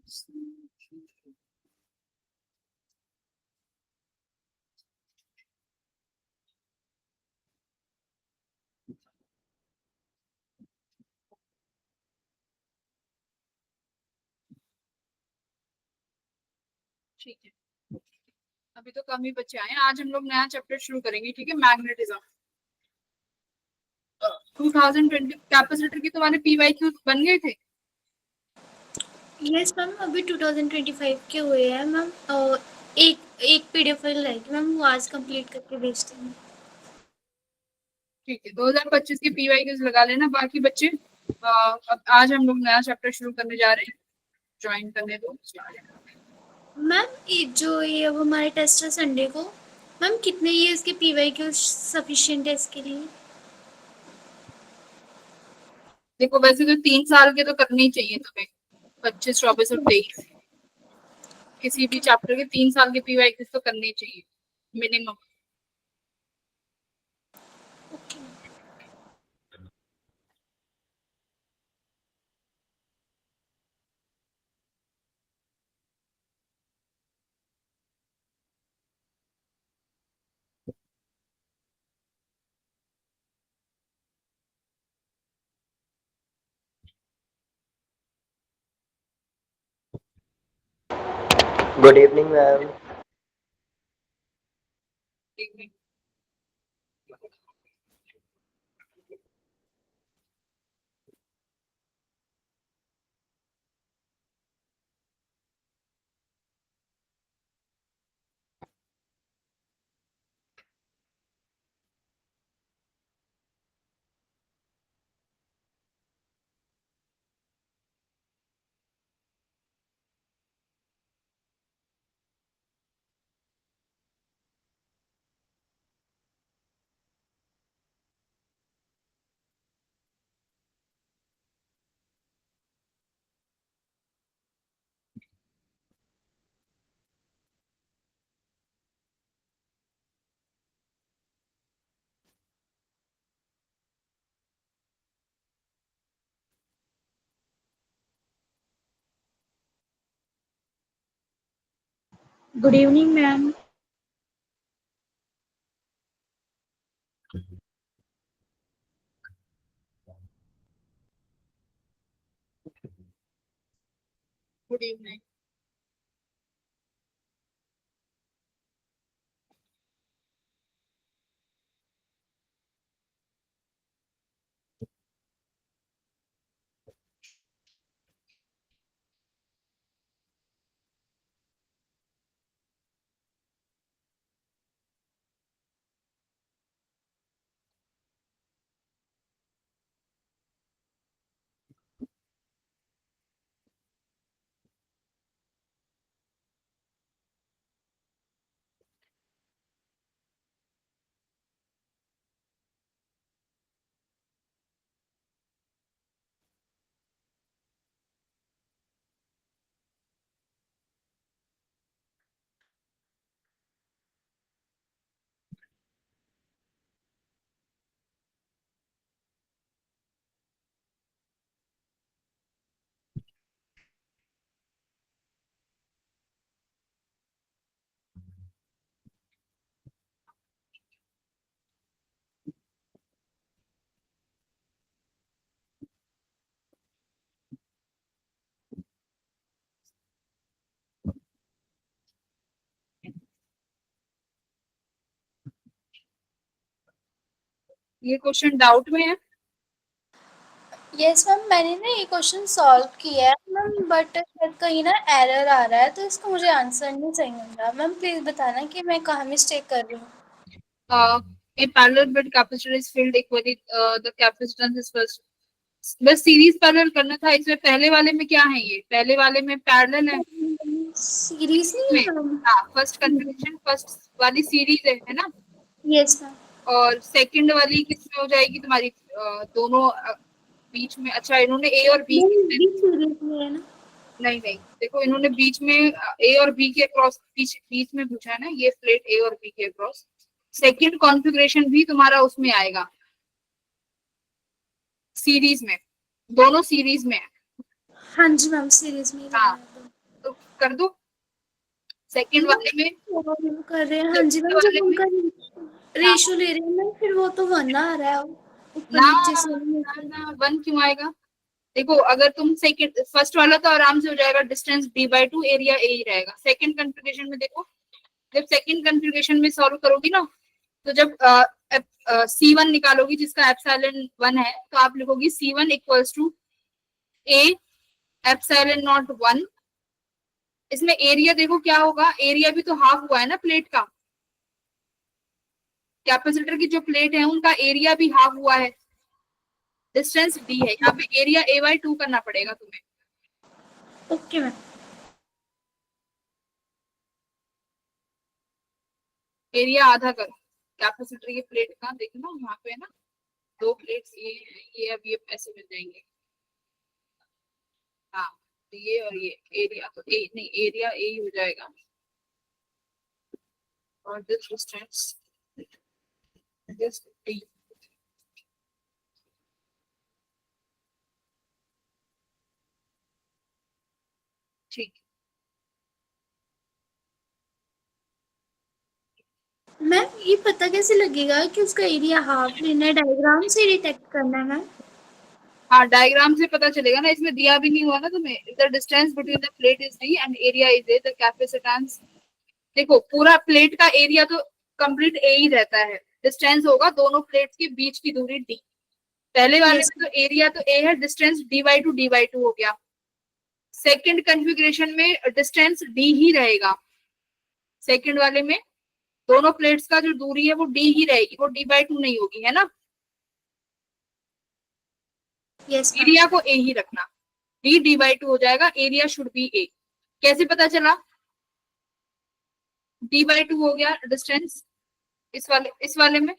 ठीक है, अभी तो कम ही बच्चे आए हैं। आज हम लोग नया चैप्टर शुरू करेंगे, ठीक है, मैग्नेटिज्म। 2020 कैपेसिटर के तुम्हारे पीवाईक्यू बन गए थे? यस मैम, अभी 2025 के हुए हैं मैम। एक एक पीडीएफ फाइल रहेगी मैम, वो आज कंप्लीट करके भेजते हैं। ठीक है, 2025 के पीवाईक्यूज लगा लेना। बाकी बच्चे अब आज हम लोग नया चैप्टर शुरू करने जा रहे हैं, ज्वाइन करने दो। मैम ये अब हमारे टेस्ट है संडे को, मैम कितने ईयर्स के पीवाईक्यू सफिशिएंट है इसके लिए? देखो, वैसे तो 3 साल के तो करने ही चाहिए तुम्हें, 25, 24 और 23। किसी भी ओके चैप्टर के 3 साल के पीवाईक्यूज तो करने ही चाहिए minimum. Okay. Good evening, ma'am. ठीक है, good evening ma'am. Good evening. ये क्वेश्चन डाउट में है? यस मैम, मैंने ना ये क्वेश्चन सॉल्व किया है मैम, बट शायद कहीं ना एरर आ रहा है, तो इसका मुझे आंसर नहीं सही मिल रहा। मैम प्लीज़ बताना कि मैं कहाँ मिस्टेक कर रही हूँ। A parallel bed capacitor is filled equally, the capacitance is first। बस सीरीज पैरेलल करना था। इसमें पहले वाले में क्या है, ये पहले वाले में पैरेलल है सीरीज नहीं में। है मैम? हाँ, फर्स्ट कन्फिगरेशन फर्स्ट वाली सीरीज है ना। Yes ma'am. और सेकंड वाली किसमें हो जाएगी तुम्हारी? दोनों बीच में। अच्छा, इन्होंने ए और बी नहीं, नहीं भी सीरीज में है ना? नहीं, देखो इन्होंने बीच में ए और बी के क्रॉस बीच बीच में पूछा है ना, ये प्लेट ए और बी के क्रॉस। सेकंड कॉन्फ़िगरेशन भी तुम्हारा उसमें आएगा, सीरीज में। दोनों सीरीज में है। हाँ जी मैम, सीरीज में ही हाँ, लगाया था। कर दो। सेकंड वाले में वो कर रहे हैं, हाँ जी मैम, जब उनका रेशियो ले रहे हैं मैम, फिर वो तो 1 आ रहा है ऊपर ना नीचे से। ना 1 क्यों आएगा? देखो अगर तुम सेकंड फर्स्ट वाला तो आराम से हो जाएगा, डिस्टेंस d/2 एरिया a ही रहेगा। सेकंड कॉन्फ़िगरेशन में देखो, जब सेकंड कॉन्फ़िगरेशन में सॉल्व करोगी ना, तो जब C1 निकालोगी जिसका एप्सिलॉन 1 है, तो आप लिखोगी C1 equals to a epsilon naught 1। इसमें एरिया देखो क्या होगा, एरिया भी तो हाफ हुआ है ना प्लेट का, कैपेसिटर की जो प्लेट है उनका एरिया भी हाफ हुआ है, डिस्टेंस d है, यहाँ पे एरिया a/2 करना पड़ेगा तुम्हें। Okay ma'am. एरिया आधा करो कैपेसिटर की प्लेट का, देखना यहाँ पे ना 2 प्लेट्स ये अब ये ऐसे मिल जाएंगे। हाँ तो ये और ये एरिया तो ए नहीं, एरिया ए ही हो जाएगा, और दिस डिस्टेंस दिस डी। ठीक। मैम ये पता कैसे लगेगा कि उसका एरिया हाफ लेना है? डायग्राम से डिटेक्ट करना है मैम? हाँ डायग्राम से पता चलेगा ना, इसमें दिया भी नहीं हुआ ना तुम्हें, the distance between the plate is D and area is a, the capacitance. देखो पूरा प्लेट का एरिया तो कंप्लीट ए ही रहता है, डिस्टेंस होगा दोनों प्लेट्स के बीच की दूरी डी। पहले वाले Yes. में तो एरिया तो ए है, डिस्टेंस d/2 हो गया। सेकंड कॉन्फ़िगरेशन में डिस्टेंस डी ही रहेगा, सेकंड वाले में दोनों प्लेट्स का जो दूरी है वो डी ही रहेगी, वो d/2 नहीं होगी, है ना। Yes, ma'am. एरिया को ए ही रखना, d/2 हो जाएगा, एरिया शुड बी ए। कैसे पता चला? d/2 हो गया डिस्टेंस इस वाले में।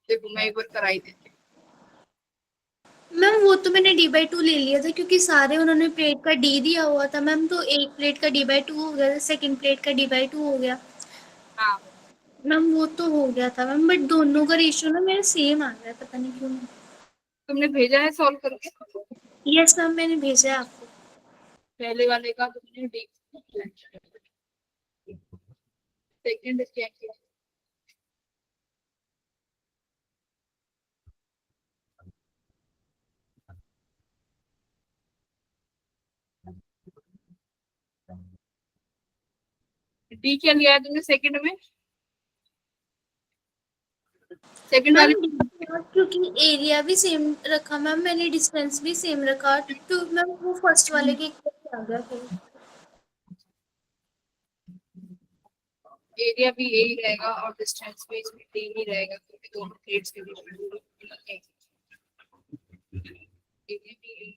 देखो मैं एक बार कराई देती हूँ। मैम वो तो मैंने d/2 ले लिया था क्योंकि सारे उन्होंने प्लेट का d दिया हुआ था मैम, तो एक प्लेट का d/2 हो गया, सेकंड प्लेट का d/2 हो गया हाँ मैम, वो तो हो गया था मैम, बट दोनों का रेशियो ना मेरा सेम आ रहा है, पता नहीं क्यों। तुमने भेजा है सॉल्व करके? यस मैम, मैंने भेजा है आपको। पहले वाले का तुमने डी, सेकंड क्या किया? डी क्या लिया है तुमने सेकंड में? सेकंड वाले मैम क्योंकि एरिया भी सेम रखा मैम मैंने, डिस्टेंस भी सेम रखा, तो मैम वो फर्स्ट वाले के इक्वल आ गया फिर। एरिया भी यही रहेगा और डिस्टेंस भी इसमें डी ही रहेगा, क्योंकि दोनों प्लेट्स के बीच में दूरी है। एरिया भी यही।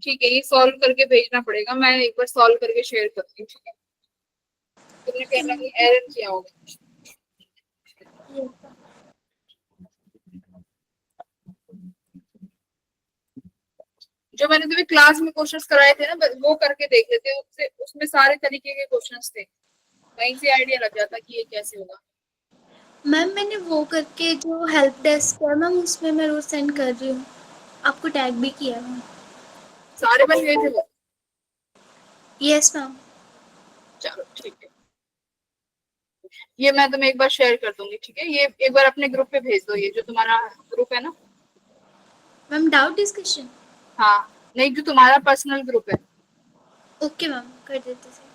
ठीक है, ये सॉल्व करके भेजना पड़ेगा, मैं एक बार सॉल्व करके शेयर करती हूँ, ठीक है। तुमने कहना कि एरर किया होगा। जो मैंने तुम्हें क्लास में क्वेश्चंस कराए थे ना, वो करके देख लेते, उससे उसमें सारे तरीके के क्वेश्चंस थे, वहीं से आइडिया लग जाता कि ये कैसे होगा। मैम मैंने वो करके जो हेल्प डेस्क है मैम, उसमें मैं रोज सेंड कर रही हूँ, आपको टैग भी किया है मैम। सारे बन गए थे वो? Yes ma'am. चलो ठीक है, ये मैं तुम्हें एक बार शेयर कर दूंगी, ठीक है। ये एक बार अपने ग्रुप पे भेज दो, ये जो तुम्हारा ग्रुप है ना। Ma'am doubt discussion? हाँ नहीं, जो तुम्हारा पर्सनल ग्रुप है। ओके मैम, कर देते थे।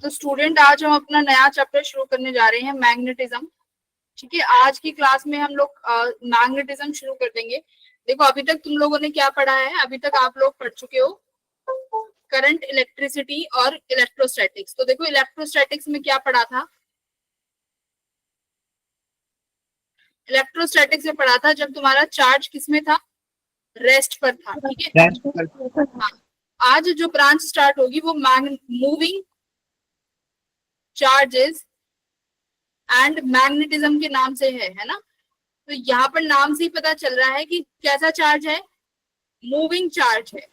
तो स्टूडेंट आज हम अपना नया चैप्टर शुरू करने जा रहे हैं, मैग्नेटिज्म। ठीक है, आज की क्लास में हम लोग मैग्नेटिज्म शुरू कर देंगे। देखो अभी तक तुम लोगों ने क्या पढ़ा है, अभी तक आप लोग पढ़ चुके हो करंट, इलेक्ट्रिसिटी और इलेक्ट्रोस्टैटिक्स। तो देखो इलेक्ट्रोस्टैटिक्स में क्या पढ़ा था, इलेक्ट्रोस्टैटिक्स में पढ़ा था जब तुम्हारा चार्ज किसमें था, रेस्ट पर था, ठीक है। हाँ, आज जो ब्रांच स्टार्ट होगी वो मूविंग चार्जेस एंड मैग्नेटिज्म के नाम से है ना। तो यहाँ पर नाम से ही पता चल रहा है कि कैसा चार्ज है, मूविंग चार्ज है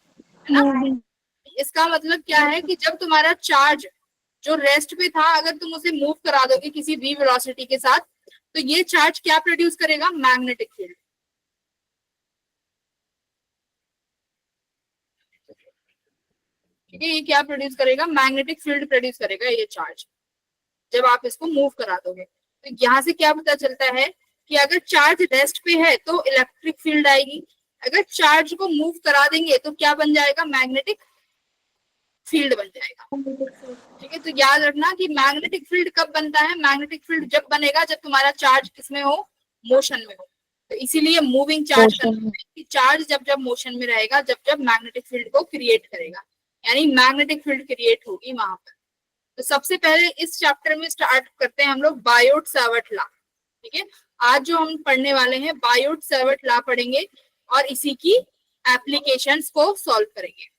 ना। इसका मतलब क्या है कि जब तुम्हारा चार्ज जो रेस्ट पे था अगर तुम उसे मूव करा दोगे किसी v वेलोसिटी के साथ, तो ये चार्ज क्या प्रोड्यूस करेगा, मैग्नेटिक फील्ड। ठीक है, ये क्या प्रोड्यूस करेगा, मैग्नेटिक फील्ड प्रोड्यूस करेगा ये चार्ज जब आप इसको मूव करा दोगे। तो यहाँ से क्या पता चलता है कि अगर चार्ज रेस्ट पे है तो इलेक्ट्रिक फील्ड आएगी, अगर चार्ज को मूव करा देंगे तो क्या बन जाएगा, मैग्नेटिक फील्ड बन जाएगा। ठीक है, तो याद रखना कि मैग्नेटिक फील्ड कब बनता है, मैग्नेटिक फील्ड जब बनेगा जब तुम्हारा चार्ज किसमें हो, मोशन में हो। तो इसीलिए मूविंग चार्ज कि चार्ज जब जब मोशन में रहेगा जब जब मैग्नेटिक फील्ड को क्रिएट करेगा, यानी मैग्नेटिक फील्ड क्रिएट होगी वहां पर। तो सबसे पहले इस चैप्टर में स्टार्ट करते हैं हम लोग बायोट सावर्ट लॉ। ठीक है, आज जो हम पढ़ने वाले हैं बायोट सावर्ट लॉ पढ़ेंगे और इसी की एप्लीकेशंस को सॉल्व करेंगे।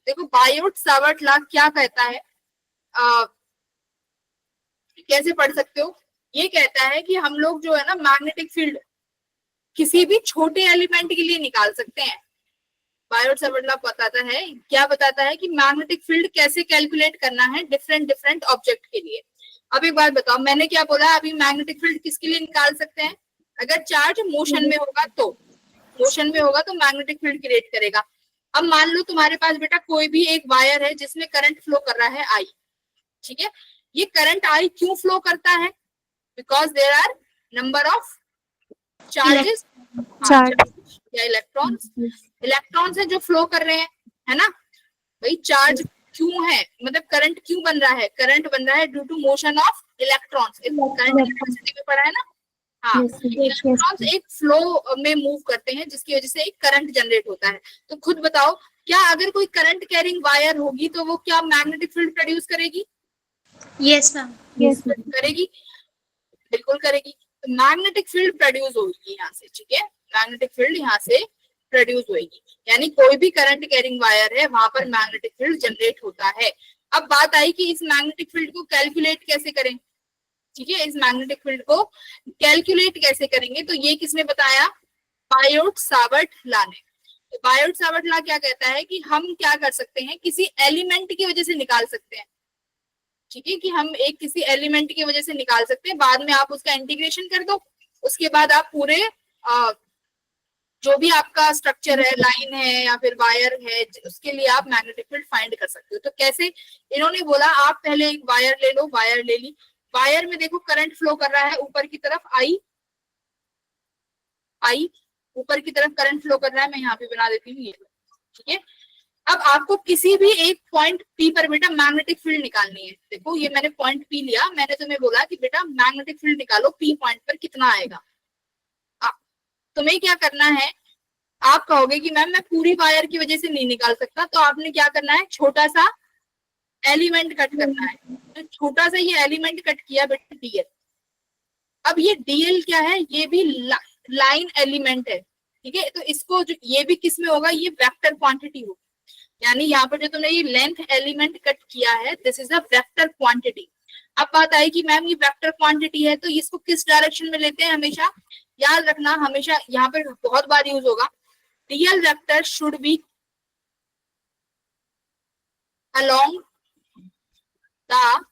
देखो बायोट सावर्ट लॉ क्या कहता है, कैसे पढ़ सकते हो, ये कहता है कि हम लोग जो है ना मैग्नेटिक फील्ड किसी भी छोटे एलिमेंट के लिए निकाल सकते हैं। बायोट सावर्ट लॉ बताता है, क्या बताता है कि मैग्नेटिक फील्ड कैसे कैलकुलेट करना है डिफरेंट डिफरेंट ऑब्जेक्ट के लिए। अब एक बात बताओ, मैंने क्या बोला, अभी मैग्नेटिक फील्ड किसके लिए निकाल सकते हैं, अगर चार्ज मोशन में होगा तो, मोशन में होगा तो मैग्नेटिक फील्ड क्रिएट करेगा। अब मान लो तुम्हारे पास बेटा कोई भी एक वायर है जिसमें करंट फ्लो कर रहा है आई। ठीक है, ये करंट आई क्यों फ्लो करता है, because there are number of charges या इलेक्ट्रॉन्स, इलेक्ट्रॉन्स है जो फ्लो कर रहे हैं, है ना। भाई चार्ज क्यों है, मतलब करंट क्यों बन रहा है, करंट बन रहा है due to motion of electrons. Current electricity में पढ़ा है ना। हाँ, इलेक्ट्रॉन्स एक फ्लो में मूव करते हैं जिसकी वजह से एक करंट जनरेट होता है। तो खुद बताओ, क्या अगर कोई करंट कैरिंग वायर होगी तो वो क्या मैग्नेटिक फील्ड प्रोड्यूस करेगी, यस मैम, करेगी, बिल्कुल करेगी। तो मैग्नेटिक फील्ड प्रोड्यूस होगी यहाँ से। ठीक है, मैग्नेटिक फील्ड यहाँ से प्रोड्यूस होगी, यानी कोई भी करंट कैरिंग वायर है वहां पर मैग्नेटिक फील्ड जनरेट होता है। अब बात आई कि इस मैग्नेटिक फील्ड को कैलकुलेट कैसे करें। ठीक है, इस मैग्नेटिक फील्ड को कैलकुलेट कैसे करेंगे, तो ये किसने बताया, बायोट सावर्ट लॉ ने। तो बायोट सावर्ट लॉ क्या कहता है कि हम क्या कर सकते हैं, किसी एलिमेंट की वजह से निकाल सकते हैं। ठीक है, कि हम एक किसी एलिमेंट की वजह से निकाल सकते हैं, बाद में आप उसका इंटीग्रेशन कर दो, उसके बाद आप पूरे जो भी आपका स्ट्रक्चर है, लाइन है या फिर वायर है, उसके लिए आप मैग्नेटिक फील्ड फाइंड कर सकते हो। तो कैसे, इन्होंने बोला आप पहले एक वायर ले लो, वायर ले ली, वायर में देखो करंट फ्लो कर रहा है ऊपर की तरफ, आई ऊपर की तरफ करंट फ्लो कर रहा है, मैं यहाँ पे बना देती हूँ ये। ठीक है, अब आपको किसी भी एक पॉइंट पी पर बेटा मैग्नेटिक फील्ड निकालनी है। देखो ये मैंने पॉइंट पी लिया, मैंने तुम्हें बोला कि बेटा मैग्नेटिक फील्ड निकालो पी पॉइंट पर कितना आएगा। तुम्हें क्या करना है, आप कहोगे कि मैम मैं पूरी वायर की वजह से नहीं निकाल सकता, तो आपने क्या करना है, छोटा सा एलिमेंट कट करना है। तो छोटा सा ये एलिमेंट कट किया बेटा डीएल। अब ये डीएल क्या है, ये भी लाइन एलिमेंट है। ठीक है, तो इसको जो ये भी किस में होगा, ये वेक्टर क्वांटिटी होगी, यानी यहाँ पर जो तुमने ये लेंथ एलिमेंट कट किया है this is a vector quantity. अब बात आई कि मैम ये वेक्टर क्वांटिटी है तो इसको किस डायरेक्शन में लेते हैं, हमेशा याद रखना, हमेशा यहाँ पर बहुत बार यूज होगा, real vector should be along the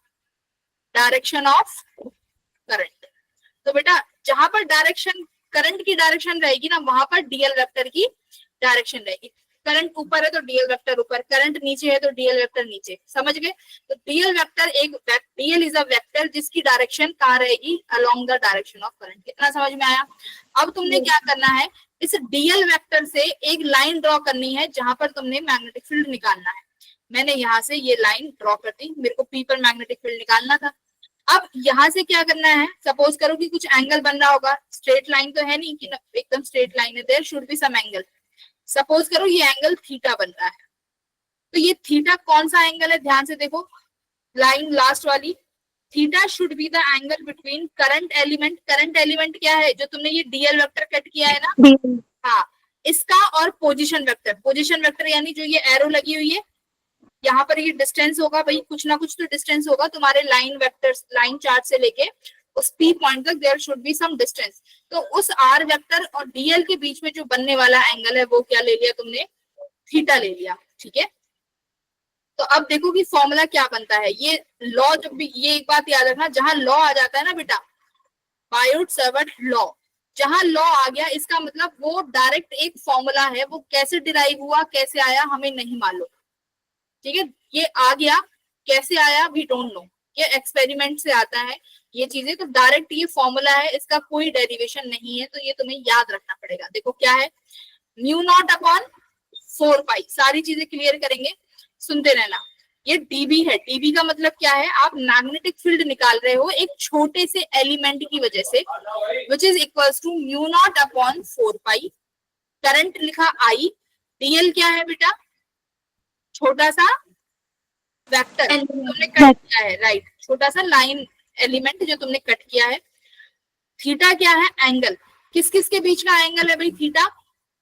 direction of current. तो बेटा जहां पर डायरेक्शन करंट की डायरेक्शन रहेगी ना वहां पर डीएल वेक्टर की डायरेक्शन रहेगी। करंट ऊपर है तो डीएल वेक्टर ऊपर, करंट नीचे है तो डीएल वेक्टर नीचे, समझ गए। तो डीएल वेक्टर एक डीएल इज अ वेक्टर जिसकी डायरेक्शन कहाँ रहेगी, along the direction of current. कितना समझ में आया। अब तुमने क्या करना है, इस डीएल वेक्टर से एक लाइन ड्रॉ करनी है जहां पर तुमने मैग्नेटिक फील्ड निकालना है। मैंने यहाँ से ये लाइन ड्रॉ कर दी, मेरे को पी पर मैग्नेटिक फील्ड निकालना था। अब यहाँ से क्या करना है, सपोज करो कि कुछ एंगल बन रहा होगा, स्ट्रेट लाइन तो है नहीं कि एकदम स्ट्रेट लाइन है, there should be some angle. Suppose करो ये एंगल थीटा बन रहा है, तो ये थीटा कौन सा एंगल है, ध्यान से देखो लाइन लास्ट वाली, theta should be the angle between current element, current element क्या है जो तुमने ये डीएल वेक्टर कट किया है ना, हाँ, इसका और पोजीशन वेक्टर, पोजीशन वेक्टर यानी जो ये एरो लगी हुई है यहाँ पर ये डिस्टेंस होगा भाई, कुछ ना कुछ तो डिस्टेंस होगा तुम्हारे लाइन वेक्टर्स, लाइन चार्ट से लेके उस पी पॉइंट तक, there should be some distance. तो उस आर वेक्टर और डीएल के बीच में जो बनने वाला एंगल है वो क्या ले लिया तुमने, थीटा ले लिया, ठीक है। तो अब देखो कि फॉर्मूला क्या बनता है, ये लॉ जब भी, ये एक बात याद रखना, जहां लॉ आ जाता है ना बेटा, बायोट-सावर्ट लॉ, जहां लॉ आ गया इसका मतलब वो डायरेक्ट एक फॉर्मूला है, वो कैसे डिराइव हुआ कैसे आया हमें नहीं मालूम, ठीक है। ये आ गया, कैसे आया वी डोंट नो, ये एक्सपेरिमेंट से आता है ये चीजें, तो डायरेक्ट ये फॉर्मूला है, इसका कोई डेरिवेशन नहीं है, तो ये तुम्हें याद रखना पड़ेगा। देखो क्या है, म्यू नॉट अपॉन 4 पाई, सारी चीजें क्लियर करेंगे, सुनते रहना। ये डीबी है, डीबी का मतलब क्या है, आप मैग्नेटिक फील्ड निकाल रहे हो एक छोटे से एलिमेंट की वजह से, which is equals to mu naught upon 4 pi, current लिखा आई, डीएल क्या है बेटा, छोटा सा वेक्टर तुमने कट किया है, राइट, छोटा सा लाइन एलिमेंट जो तुमने कट किया है। थीटा क्या है, एंगल, किस किस के बीच का एंगल है भाई थीटा,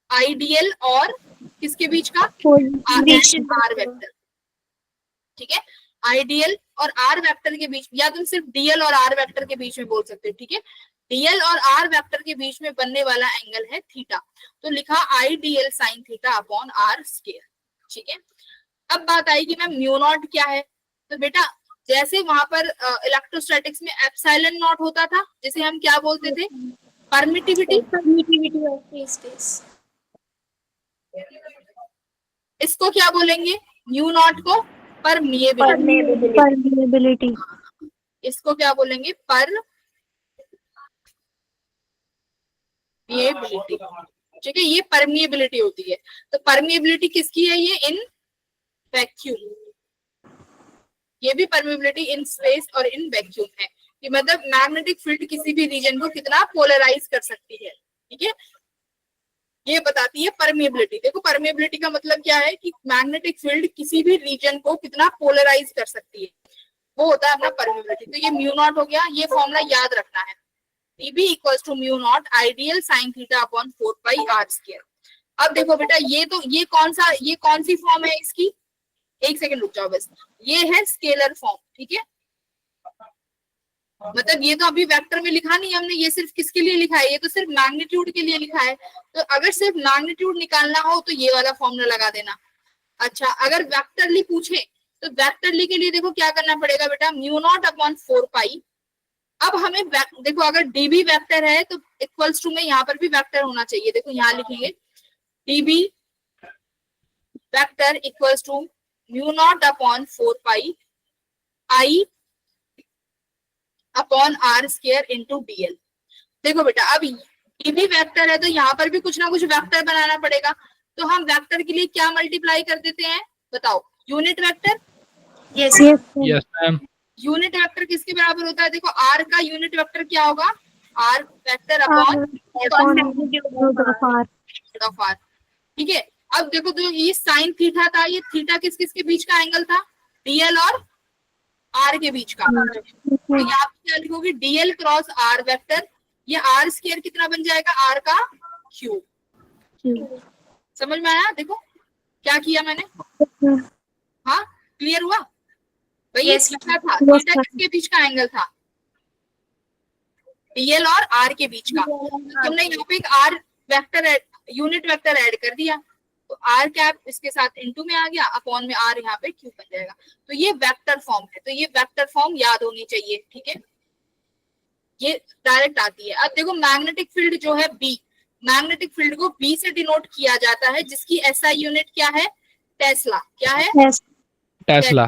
आईडीएल और किसके बीच का, आर वेक्टर, ठीक है, आईडीएल और आर वेक्टर के बीच, या तुम सिर्फ डीएल और आर वेक्टर के बीच में बोल सकते हो, ठीक है। डीएल और आर वेक्टर के बीच में बनने वाला एंगल है थीटा, तो लिखा IDL sine theta upon R square, ठीक है। अब बात आएगी मैम म्यू नॉट क्या है, तो बेटा जैसे वहां पर इलेक्ट्रोस्टैटिक्स में एप्सिलॉन नॉट होता था, जिसे हम क्या बोलते थे, permittivity, permittivity of free space. इसको क्या बोलेंगे, म्यू नॉट को परमिएबिलिटी, परमिएबिलिटी। इसको क्या बोलेंगे, परमिएबिलिटी, ठीक है, ये परमिएबिलिटी होती है। तो परमिएबिलिटी किसकी है, ये इन वैक्यूम, ये भी परमिएबिलिटी इन स्पेस और इन वैक्यूम है, कि मतलब मैग्नेटिक फील्ड किसी भी रीजन को कितना पोलराइज कर सकती है, ठीक है, ये बताती है परमिएबिलिटी। देखो परमिएबिलिटी का मतलब क्या है, कि मैग्नेटिक फील्ड किसी भी रीजन को कितना पोलराइज कर सकती है, वो होता है अपना परमिएबिलिटी। तो ये म्यू नॉट हो गया, ये फॉर्मूला याद रखना है, Db equals to mu naught IDL sine theta upon 4 pi are square. अब देखो बेटा ये तो, ये कौन सी फॉर्म है इसकी, एक सेकंड रुक जाओ बस, ये है स्केलर फॉर्म, ठीक है, मतलब ये तो अभी वेक्टर में लिखा नहीं हमने, ये सिर्फ किसके लिए लिखा है, ये तो सिर्फ मैग्नीट्यूड के लिए लिखा है। तो अगर सिर्फ मैग्नीट्यूड निकालना हो तो ये वाला फॉर्मूला लगा देना। अच्छा अगर वेक्टरली पूछे तो वेक्टरली के लिए देखो क्या करना पड़ेगा बेटा, म्यू नॉट अपॉन 4 पाई। अब हमें देखो अगर डीबी वेक्टर है तो इक्वल्स टू में यहाँ पर भी वेक्टर होना चाहिए, देखो यहाँ लिखेंगे DB vector equals to mu naught upon 4 pi I upon R square into DL. देखो बेटा अब डीबी वेक्टर है तो यहाँ पर भी कुछ ना कुछ वेक्टर बनाना पड़ेगा, तो हम वेक्टर के लिए क्या मल्टीप्लाई कर देते हैं बताओ, unit vector, yes yes ma'am. Unit vector किसके बराबर होता है, देखो आर का यूनिट वेक्टर क्या होगा, R vector upon of R, ठीक है। अब देखो तो ये साइन थीटा था, ये थीटा किस किस के बीच का एंगल था, डीएल और आर के बीच का, तो यहाँ पे क्या लिखोगे, डीएल क्रॉस आर वेक्टर, ये आर स्क्वायर कितना बन जाएगा, आर का क्यूब। समझ में आया, देखो क्या किया मैंने, हाँ क्लियर हुआ भाई, ये थीटा था, थीटा किसके बीच का एंगल था, डीएल और आर के बीच का, तो तुमने यहाँ पे एक R vector unit vector add कर दिया, तो आर कैप इसके साथ इनटू में आ गया, अपॉन में आर यहाँ पे क्यूब बन जाएगा, तो ये वेक्टर फॉर्म है, तो ये वेक्टर फॉर्म याद होनी चाहिए, ठीक है, ये डायरेक्ट आती है। अब देखो मैग्नेटिक फील्ड जो है बी, मैग्नेटिक फील्ड को बी से डिनोट किया जाता है, जिसकी एसआई यूनिट क्या है, टेस्ला, क्या है, टेस्ला।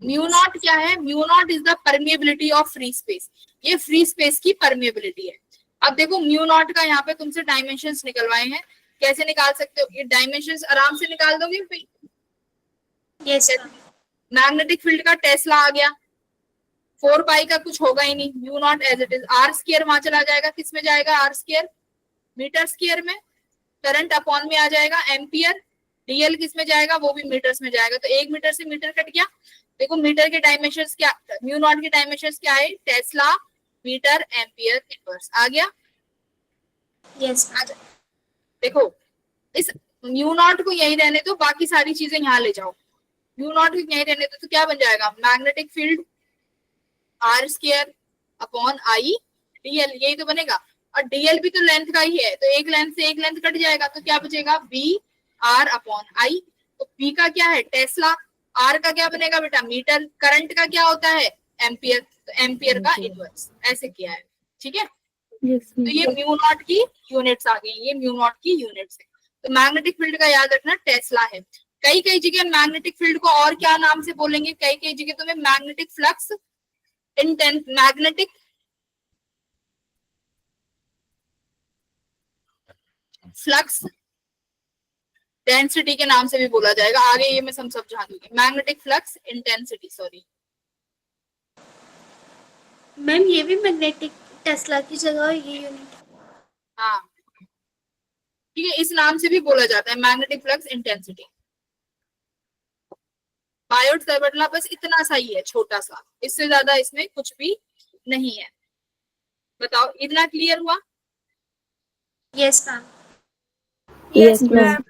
म्यू नॉट क्या है, mu not is the permeability of free space, ये फ्री स्पेस की परमिएबिलिटी है। अब देखो म्यू नॉट का यहाँ पे तुमसे डायमेंशंस निकलवाए हैं, कैसे निकाल सकते हो, ये डायमेंशंस आराम से निकाल दोगे भाई, यस मैग्नेटिक फील्ड का टेस्ला आ गया, 4 पाई का कुछ होगा ही नहीं, mu naught as it is, R square वहां चला जाएगा, किस में जाएगा, आर स्क्वायर मीटर स्क्वायर में, करंट अपॉन में आ जाएगा एम्पियर, डीएल किस में जाएगा, वो भी मीटर्स में जाएगा, तो 1 मीटर से मीटर कट गया। देखो मीटर के डायमेंशंस क्या, म्यू नॉट के डायमेंशंस क्या है, टेस्ला मीटर एम्पियर इनवर्स आ गया, यस देखो इस म्यू नॉट को यही रहने दो, बाकी सारी चीजें यहाँ ले जाओ, म्यू नॉट भी नहीं रहने दो तो क्या बन जाएगा, magnetic field R square upon I DL, यही तो बनेगा। और डीएल भी तो लेंथ का ही है, तो एक लेंथ से एक लेंथ कट जाएगा, तो क्या बचेगा बी आर अपॉन आई। तो बी का क्या है टेस्ला, आर का क्या बनेगा बेटा मीटर, करंट का क्या होता है एम्पियर, तो एम्पियर का इनवर्स, ऐसे किया है। ठीक है, तो ये म्यू नॉट की यूनिट्स आ गई, ये म्यू नॉट की यूनिट्स है। तो मैग्नेटिक फील्ड का याद रखना टेस्ला है। कई कई जगह मैग्नेटिक फील्ड को और क्या नाम से बोलेंगे, कई कई जगह तुम्हें magnetic flux intense, magnetic flux density के नाम से भी बोला जाएगा, आगे ये मैं सब समझा दूंगी। Magnetic flux intensity, sorry ma'am ये भी मैग्नेटिक टेस्ला की जगह ये यूनिट। हाँ ठीक है, इस नाम से भी बोला जाता है मैग्नेटिक फ्लक्स इंटेंसिटी। बायोट साइबरला बस इतना सा ही है, छोटा सा, इससे ज्यादा इसमें कुछ भी नहीं है। बताओ इतना क्लियर हुआ? Yes ma'am. Yes, ma'am.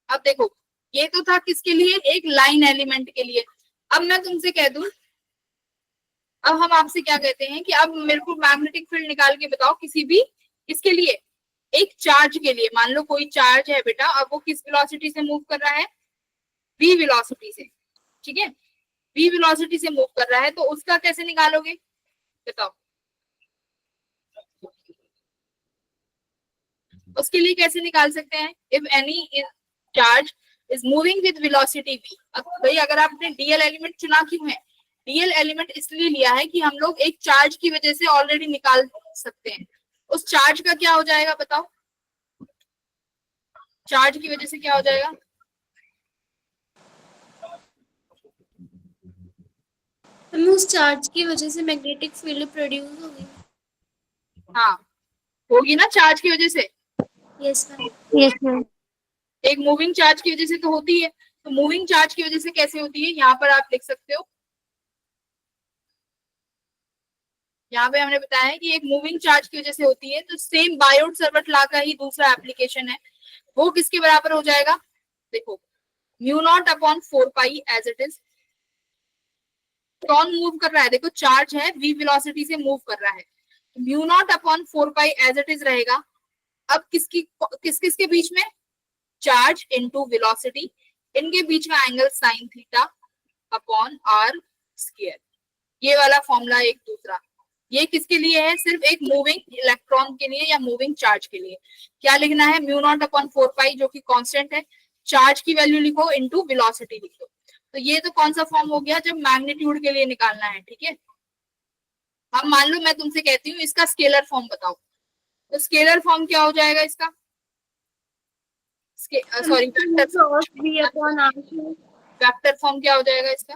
अब देखो ये तो था किसके लिए, एक लाइन एलिमेंट के लिए। अब मैं तुमसे कह दूं, अब हम आपसे क्या कहते हैं कि अब मेरे को मैग्नेटिक फील्ड निकाल के बताओ किसी भी, किसके लिए, एक चार्ज के लिए। मान लो कोई चार्ज है बेटा, अब वो किस वेलोसिटी से मूव कर रहा है, v वेलोसिटी से। ठीक है, v वेलोसिटी से मूव कर रहा है, तो उसका कैसे निकालोगे बताओ, उसके लिए कैसे निकाल सकते हैं, if any charge is moving with velocity v। अब भाई अगर आपने डीएल एलिमेंट चुना क्यों है, डीएल एलिमेंट इसलिए लिया है कि हम लोग एक चार्ज की वजह से ऑलरेडी निकाल सकते हैं। उस चार्ज का क्या हो जाएगा बताओ, चार्ज की वजह से क्या हो जाएगा, मैम उस चार्ज की वजह से मैग्नेटिक फील्ड प्रोड्यूस होगी। हाँ होगी ना चार्ज की वजह से, यस मैम। Yes, ma'am. एक मूविंग चार्ज की वजह से तो होती है। तो मूविंग चार्ज की वजह से कैसे होती है, यहाँ पर आप लिख सकते हो, यहाँ पे हमने बताया है कि एक मूविंग चार्ज की वजह से होती है। तो सेम बायोट सर्वट लॉ का ही दूसरा एप्लीकेशन है, वो किसके बराबर हो जाएगा, देखो mu naught upon 4 pi as it is. कौन मूव कर रहा है, देखो चार्ज है v वेलोसिटी से मूव कर रहा है, mu naught upon 4 pi as it is रहेगा। अब किस किस के बीच में, चार्ज इनटू वेलोसिटी, इनके बीच का angle sine theta upon R square, ये वाला फॉर्मूला एक दूसरा। ये किसके लिए है, सिर्फ एक मूविंग इलेक्ट्रॉन के लिए या मूविंग चार्ज के लिए। क्या लिखना है, म्यू नॉट अपॉन 4 पाई जो कि कांस्टेंट है, चार्ज की वैल्यू लिखो इनटू वेलोसिटी लिखो। तो ये तो कौन सा फॉर्म हो गया, जब मैग्नीट्यूड के लिए निकालना है। ठीक है, अब मान लो मैं तुमसे कहती हूँ इसका स्केलर फॉर्म बताओ, तो स्केलर फॉर्म क्या हो जाएगा इसका, सॉरी वेक्टर फॉर्म क्या हो जाएगा इसका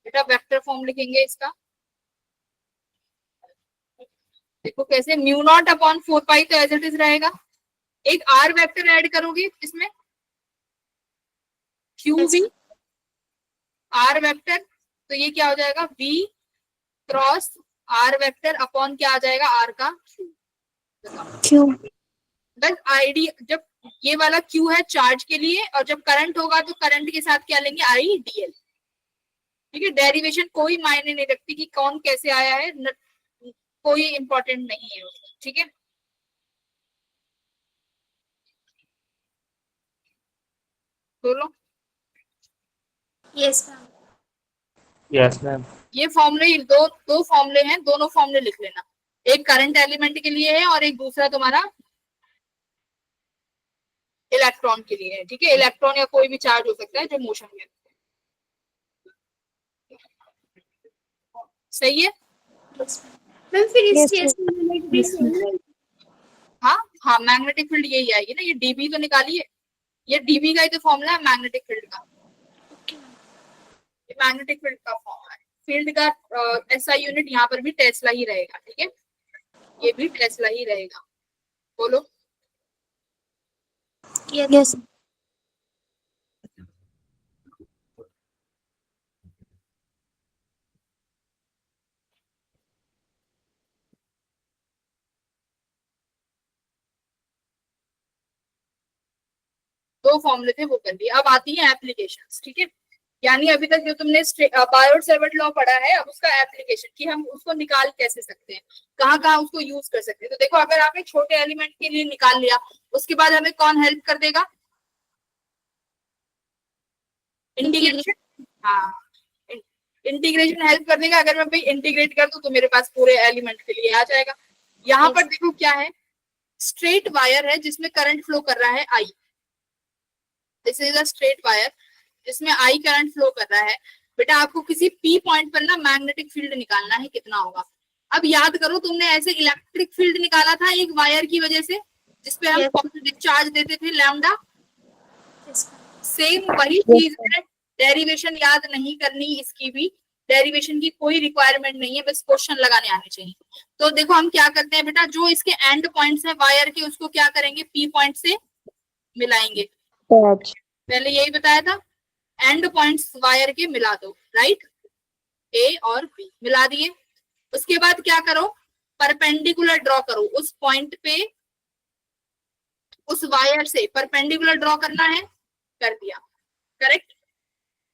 बेटा, वेक्टर फॉर्म लिखेंगे इसका। देखो कैसे, म्यू नॉट अपॉन 4 पाई तो एज इट इज रहेगा, एक आर वेक्टर ऐड करोगे इसमें, क्यू वी आर वेक्टर, तो ये क्या हो जाएगा v cross R vector upon क्या आ जाएगा आर का Q. बस आईडी। जब ये वाला Q है चार्ज के लिए, और जब करंट होगा तो करंट के साथ क्या लेंगे आई डीएल। ठीक है, डेरिवेशन कोई मायने नहीं रखती कि कौन कैसे आया है, कोई इंपॉर्टेंट नहीं है। ठीक है, बोलो। Yes ma'am. Yes, ma'am. ये फॉर्मूले दो फॉर्मूले हैं, दोनों फॉर्मूले लिख लेना, एक करंट एलिमेंट के लिए है और एक दूसरा तुम्हारा इलेक्ट्रॉन के लिए है। ठीक है, इलेक्ट्रॉन या कोई भी चार्ज हो सकता है जो मोशन में। सही है, मैम फिर इस Yes, केस ma'am. में यूनिट भी सेम है। हाँ हाँ मैग्नेटिक फील्ड यही आएगी ना, ये डीबी तो निकालिए, ये डीबी का ही तो फॉर्मूला है मैग्नेटिक फील्ड का, ये मैग्नेटिक फील्ड का फॉर्मूला है। फील्ड का एसआई यूनिट यहाँ पर भी टेस्ला ही रहेगा। ठीक है, ये भी टेस्ला ही रहेगा। बोलो। Yes. दो फॉर्मूले थे वो कर दिए। अब आती है एप्लीकेशंस, ठीक है। यानी अभी तक जो तुमने बायोट-सैवर्ट लॉ पढ़ा है, अब उसका एप्लीकेशन कि हम उसको निकाल कैसे सकते हैं, कहाँ कहाँ उसको यूज कर सकते हैं। तो देखो, अगर आपने छोटे एलिमेंट के लिए निकाल लिया, उसके बाद हमें कौन हेल्प कर देगा? इंटीग्रेशन। हाँ, इंटीग्रेशन हेल्प कर देगा। अगर मैं भाई इंटीग्रेट कर दूं तो मेरे पास पूरे एलिमेंट के लिए आ जाएगा। यहाँ पर देखो क्या है, स्ट्रेट वायर है जिसमें करंट फ्लो कर रहा है I. This is a straight wire जिसमें आई करंट फ्लो कर रहा है। बेटा आपको किसी पी पॉइंट पर ना मैग्नेटिक फील्ड निकालना है, कितना होगा। अब याद करो, तुमने ऐसे इलेक्ट्रिक फील्ड निकाला था एक वायर की वजह से, जिसपे हम पॉजिटिव चार्ज देते थे लैम्डा। सेम वही चीज है, डेरिवेशन याद नहीं करनी इसकी भी, डेरिवेशन की कोई रिक्वायरमेंट नहीं है, बस क्वेश्चन लगाने आने चाहिए। तो देखो हम क्या करते हैं बेटा, जो इसके एंड पॉइंट्स है वायर के, उसको क्या करेंगे, पी पॉइंट से मिलाएंगे। पहले यही बताया था, एंड पॉइंट्स वायर के मिला दो, राइट। ए और बी मिला दिए। उसके बाद क्या करो, परपेंडिकुलर ड्रॉ करो उस पॉइंट पे, उस वायर से परपेंडिकुलर ड्रॉ करना है, कर दिया, करेक्ट।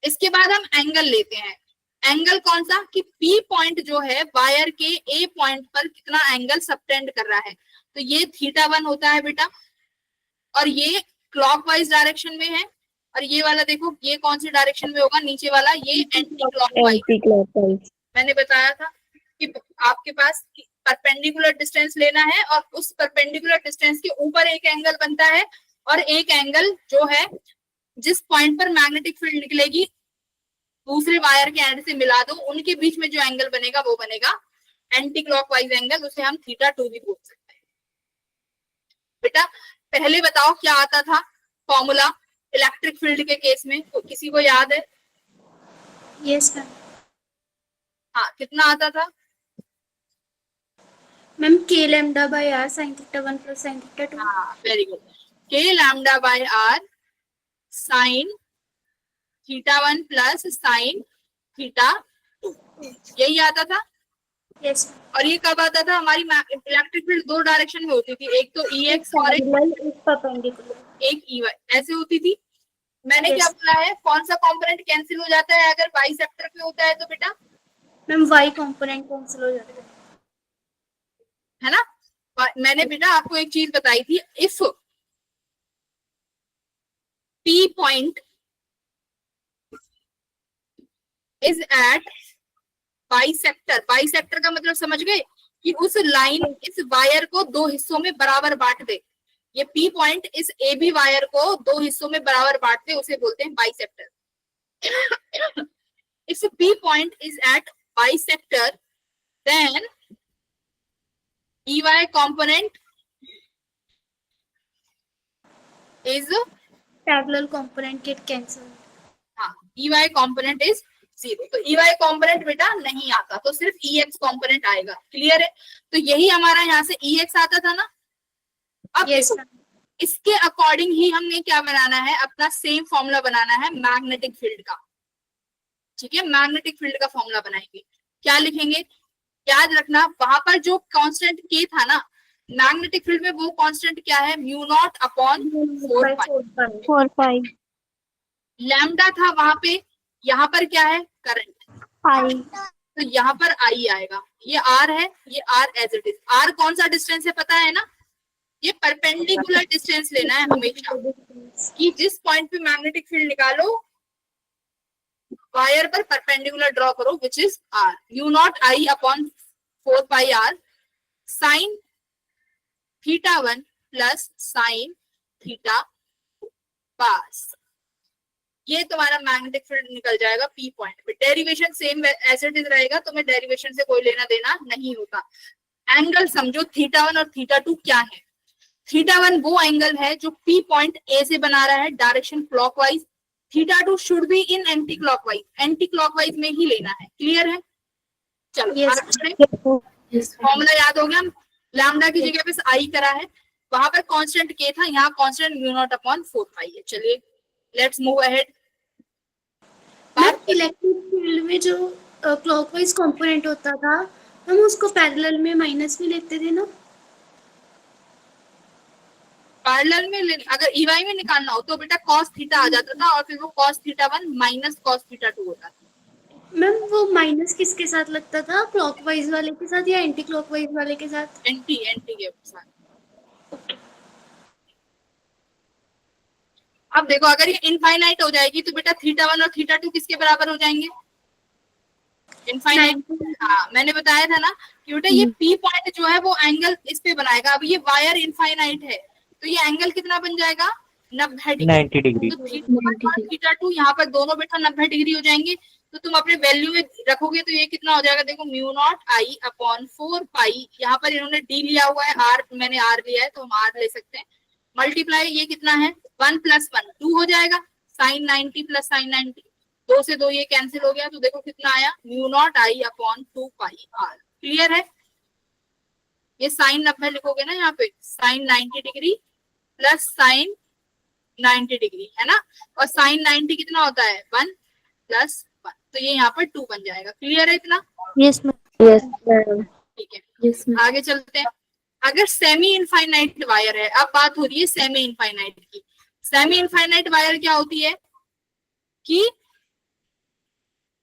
इसके बाद हम एंगल लेते हैं। एंगल कौन सा, कि पी पॉइंट जो है वायर के ए पॉइंट पर कितना एंगल सबटेंड कर रहा है, तो ये θ1 होता है बेटा। और ये क्लॉकवाइज डायरेक्शन में है, और ये वाला देखो ये कौन सी डायरेक्शन में होगा, नीचे वाला ये एंटी क्लॉकवाइज। मैंने बताया था कि आपके पास परपेंडिकुलर डिस्टेंस लेना है, और उस परपेंडिकुलर डिस्टेंस के ऊपर एक एंगल बनता है, और एक एंगल जो है जिस पॉइंट पर मैग्नेटिक फील्ड निकलेगी दूसरे वायर के एंड से मिला दो, उनके बीच में जो एंगल बनेगा वो बनेगा एंटी क्लॉकवाइज एंगल, उसे हम θ2 भी बोल सकते हैं। बेटा पहले बताओ क्या आता था फॉर्मूला इलेक्ट्रिक फील्ड के केस में, तो किसी को याद है? Yes ma'am. हाँ, कितना आता था? Ma'am k lambda by r sin θ1 plus sin θ2। हाँ, very good. k lambda by r sin θ1 plus sin θ2, यही आता था। यस। और ये कब आता था? हमारी इलेक्ट्रिक फील्ड दो डायरेक्शन में होती थी, एक तो EX और एक परपेंडिकुलर, एक EY, ऐसे होती थी। मैंने क्या बोला है, कौन सा कंपोनेंट कैंसिल हो जाता है अगर बाई सेक्टर पे होता है तो बेटा? मैम y कंपोनेंट कैंसिल हो जाता है ना। मैंने बेटा आपको एक चीज बताई थी, if P point is at bisector, bisector का मतलब समझ गए कि उस लाइन इस वायर को दो हिस्सों में बराबर बांट दे। ये P पॉइंट इस AB वायर को दो हिस्सों में बराबर बांट दे, उसे बोलते हैं bisector. If P point is at bisector then EY component is parallel component get cancel. हाँ, EY component is 0। तो EY component बेटा नहीं आता, तो सिर्फ EX component आएगा। क्लियर है? तो यही हमारा यहाँ से EX आता था ना। अब इसके अकॉर्डिंग ही हमने क्या बनाना है, अपना सेम फॉर्मूला बनाना है मैग्नेटिक फील्ड का। ठीक है, मैग्नेटिक फील्ड का फॉर्मूला बनाएंगे। क्या लिखेंगे, याद रखना वहां पर जो कांस्टेंट K था ना मैग्नेटिक फील्ड में, वो कांस्टेंट क्या है, μ0 अपॉन 4 लैम्डा था वहां पे। यहाँ पर क्या है, करंट I तो यहाँ पर I आएगा। ये R है, ये R as it is. R कौन सा डिस्टेंस है पता है ना, ये परपेंडिकुलर डिस्टेंस लेना है हमेशा, कि जिस पॉइंट पे मैग्नेटिक फील्ड निकालो वायर पर परपेंडिकुलर ड्रॉ करो, which is R। μ0 I upon 4 pi R sine θ1 plus sine θ पास। ये तुम्हारा मैग्नेटिक फील्ड निकल जाएगा P पॉइंट पे। Derivation same as it is रहेगा, तुम्हें डेरिवेशन से कोई लेना देना नहीं होगा। एंगल समझो θ1 और θ2 क्या है। θ1 वो एंगल है जो P पॉइंट A से बना रहा है direction clockwise. θ2 should be in anti clockwise, anti clockwise में ही लेना है। क्लियर है? चलो फॉर्मूला याद हो गया, लैम्डा की जगह पे I करा है, वहां पर कांस्टेंट के था, यहाँ कांस्टेंट म्यू नॉट अपॉन 4 पाई है। चलिए let's move ahead. Ma'am electric field में जो क्लॉकवाइज कंपोनेंट होता था हम उसको पैरेलल में माइनस में लेते थे ना। पैरेलल में अगर ईवाई में निकालना हो तो बेटा cos थीटा आ जाता था और फिर वो cos theta 1 minus cos theta 2 होता था। मैम वो माइनस किसके साथ लगता था, क्लॉकवाइज वाले के साथ या एंटी क्लॉकवाइज वाले के साथ? एंटी के साथ। अब देखो अगर ये इनफाइनाइट हो जाएगी तो बेटा थीटा 1 और थीटा 2 किसके बराबर हो जाएंगे? इनफाइनाइट। हाँ मैंने बताया था ना कि बेटा ये पी पॉइंट जो है वो एंगल इस पे बनाएगा। अब ये वायर इनफाइनाइट है तो ये एंगल कितना बन जाएगा? 90 डिग्री। तो थीटा 2 यहाँ पर दोनों बेटा 90 डिग्री हो जाएंगे। तो तुम अपने वैल्यू में रखोगे तो ये कितना हो जाएगा? देखो म्यू नॉट आई अपॉन 4 पाई, यहाँ पर इन्होंने डी लिया हुआ है, आर मैंने आर लिया है तो हम आर ले सकते हैं। मल्टीप्लाई ये कितना है? 1 + 1 2 हो जाएगा, साइन 90 प्लस साइन 90, 2 से 2 ये कैंसिल हो गया तो देखो कितना आया? Mu naught I upon 2 pi R. Clear है? ये साइन 90 लिखोगे ना यहाँ पे, sine 90 degree plus sine 90 degree है ना, और साइन 90 कितना होता है? 1 + 1, तो ये यहाँ पर 2 बन जाएगा। क्लियर है इतना? Yes ma'am. ठीक है आगे चलते हैं। अगर सेमी इनफाइनाइट वायर है, अब बात हो रही है सेमी इनफाइनाइट की। सेमी इनफाइनाइट वायर क्या होती है कि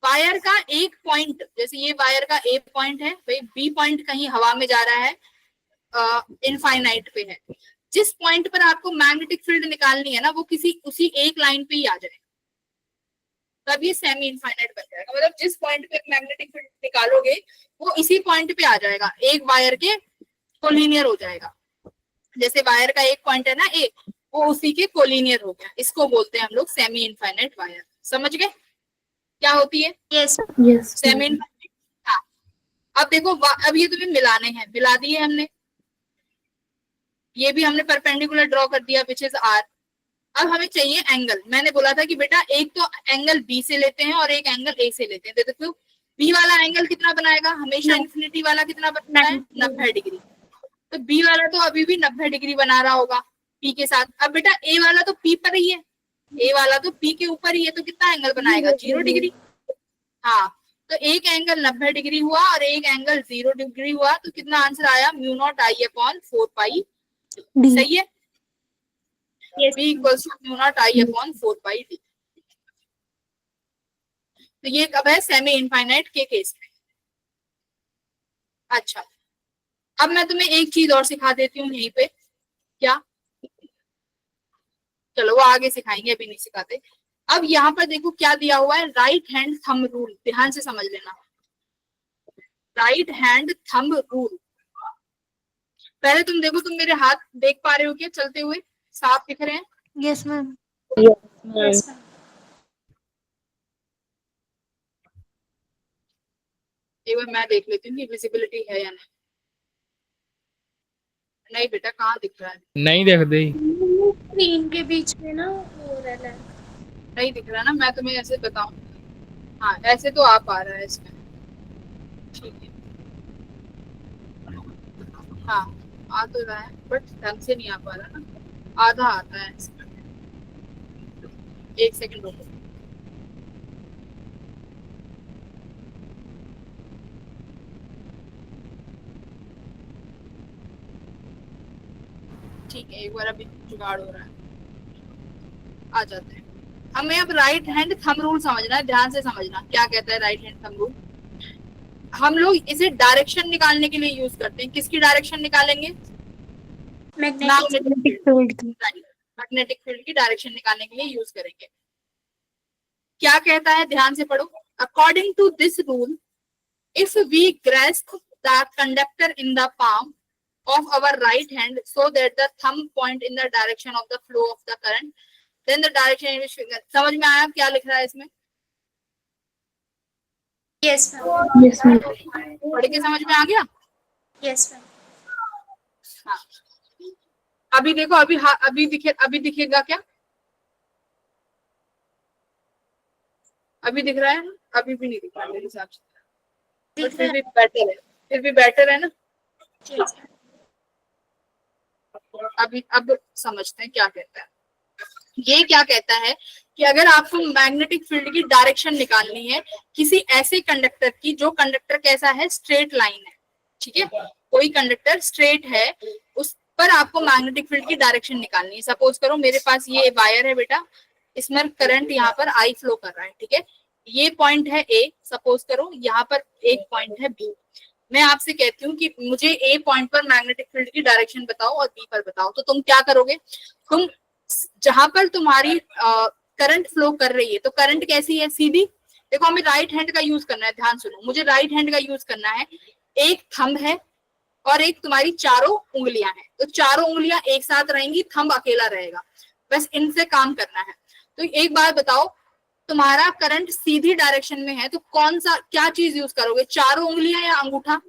वायर का एक पॉइंट, जैसे ये वायर का ए पॉइंट है, भाई बी पॉइंट कहीं हवा में जा रहा है, इनफाइनाइट पे है, जिस पॉइंट पर आपको मैग्नेटिक फील्ड निकालनी है ना वो किसी उसी एक लाइन पे ही आ जाए, तब ये सेमी इनफाइनाइट बन जाएगा। मतलब जिस पॉइंट पे मैग्नेटिक फील्ड निकालोगे वो इसी पॉइंट पे आ जाएगा, एक वायर के कोलिनियर हो जाएगा। जैसे वायर का एक पॉइंट है ना ए, वो उसी के कोलिनियर हो गया, इसको बोलते हैं हम लोग सेमी इनफाइनाइट वायर। समझ गए क्या होती है? Yes semi infinite. हाँ अब देखो अब ये तुम्हें मिलाने हैं, मिला दिए हमने, ये भी हमने परपेंडिकुलर ड्रॉ कर दिया विच इज आर। अब हमें चाहिए एंगल। मैंने बोला था कि बेटा एक तो एंगल बी से लेते हैं और एक एंगल ए से लेते हैं। देखो बी वाला एंगल कितना बनाएगा? हमेशा इन्फिनिटी वाला कितना बनता है? 90 डिग्री। तो बी वाला तो अभी भी 90 डिग्री बना रहा होगा पी के साथ। अब बेटा ए वाला तो पी पर ही है, ए वाला तो पी के ऊपर ही है, तो कितना एंगल बनाएगा? 0 डिग्री। हाँ तो एक एंगल 90 डिग्री हुआ और एक एंगल 0 डिग्री हुआ, तो कितना आंसर आया? Mu naught I upon 4 pi. सही है? B equals to mu naught I upon 4 pi D. तो ये कब है? सेमी इनफाइनाइट के केस में। अच्छा अब मैं तुम्हें एक चीज और सिखा देती हूँ यहीं पे। क्या? चलो वो आगे सिखाएंगे, अभी नहीं सिखाते। अब यहाँ पर देखो क्या दिया हुआ है, राइट हैंड थंब रूल। ध्यान से समझ लेना, राइट हैंड थंब रूल। पहले तुम देखो, तुम मेरे हाथ देख पा रहे हो क्या चलते हुए? साफ दिख रहे हैं? Yes ma'am. एक बार मैं देख लेती हूँ कि विजिबिलिटी है या नहीं। नहीं बेटा कहाँ दिख रहा है? नहीं देखते ही। स्क्रीन के बीच में ना वो रहता है। नहीं दिख रहा ना, मैं तुम्हें ऐसे बताऊं। हाँ ऐसे तो आ पा रहा है इसमें, ठीक है। हाँ आ तो रहा है बट ढंग से नहीं आ पा रहा ना, आधा आता है इसमें। एक सेकंड रुको। ठीक है एक बार अभी जुगाड़ हो रहा है, आ जाते हैं। हमें अब राइट हैंड थंब रूल समझना है, ध्यान से समझना क्या कहता है राइट हैंड थंब रूल। हम लोग इसे डायरेक्शन निकालने के लिए यूज करते हैं। किसकी डायरेक्शन निकालेंगे? मैग्नेटिक फील्ड की। मैग्नेटिक फील्ड की डायरेक्शन निकालने के लिए यूज करेंगे। क्या कहता है? ध्यान से पढ़ो। According to this rule, if we grasp the conductor in the palm of our right hand so that the thumb point in the direction of the flow of the current, then the direction in which finger। समझ में आया क्या लिख रहा है इसमें? Yes ma'am. Yes ma'am. पढ़ के समझ में आ गया? Yes ma'am. हाँ अभी देखो, अभी दिखेगा क्या? अभी दिख रहा है? अभी भी नहीं दिख रहा मेरे हिसाब से, फिर भी बेटर है, फिर भी बेटर है ना। अब समझते हैं क्या कहता है। ये क्या कहता है कि अगर आपको मैग्नेटिक फील्ड की डायरेक्शन निकालनी है किसी ऐसे कंडक्टर की, जो कंडक्टर कैसा है, स्ट्रेट लाइन है, ठीक है, कोई कंडक्टर स्ट्रेट है, उस पर आपको मैग्नेटिक फील्ड की डायरेक्शन निकालनी है। सपोज करो मेरे पास ये वायर है बेटा, इसमें करंट यहाँ पर आई फ्लो कर रहा है, ठीक है, ये पॉइंट है ए, सपोज करो यहाँ पर एक पॉइंट है बी। मैं आपसे कहती हूँ कि मुझे ए पॉइंट पर मैग्नेटिक फील्ड की डायरेक्शन बताओ और बी पर बताओ, तो तुम क्या करोगे? तुम जहां पर तुम्हारी करंट फ्लो कर रही है, तो करंट कैसी है? सीधी। देखो हमें राइट हैंड का यूज करना है, ध्यान सुनो, मुझे राइट हैंड का यूज करना है। एक थंब है और एक तुम्हारी चारों उंगलियां हैं, तो चारों उंगलियां एक साथ रहेंगी, थंब अकेला रहेगा, बस इनसे काम करना है। तो एक बात बताओ, तुम्हारा करंट सीधी डायरेक्शन में है तो कौन सा, क्या चीज यूज करोगे, चारों उंगलियां या अंगूठा?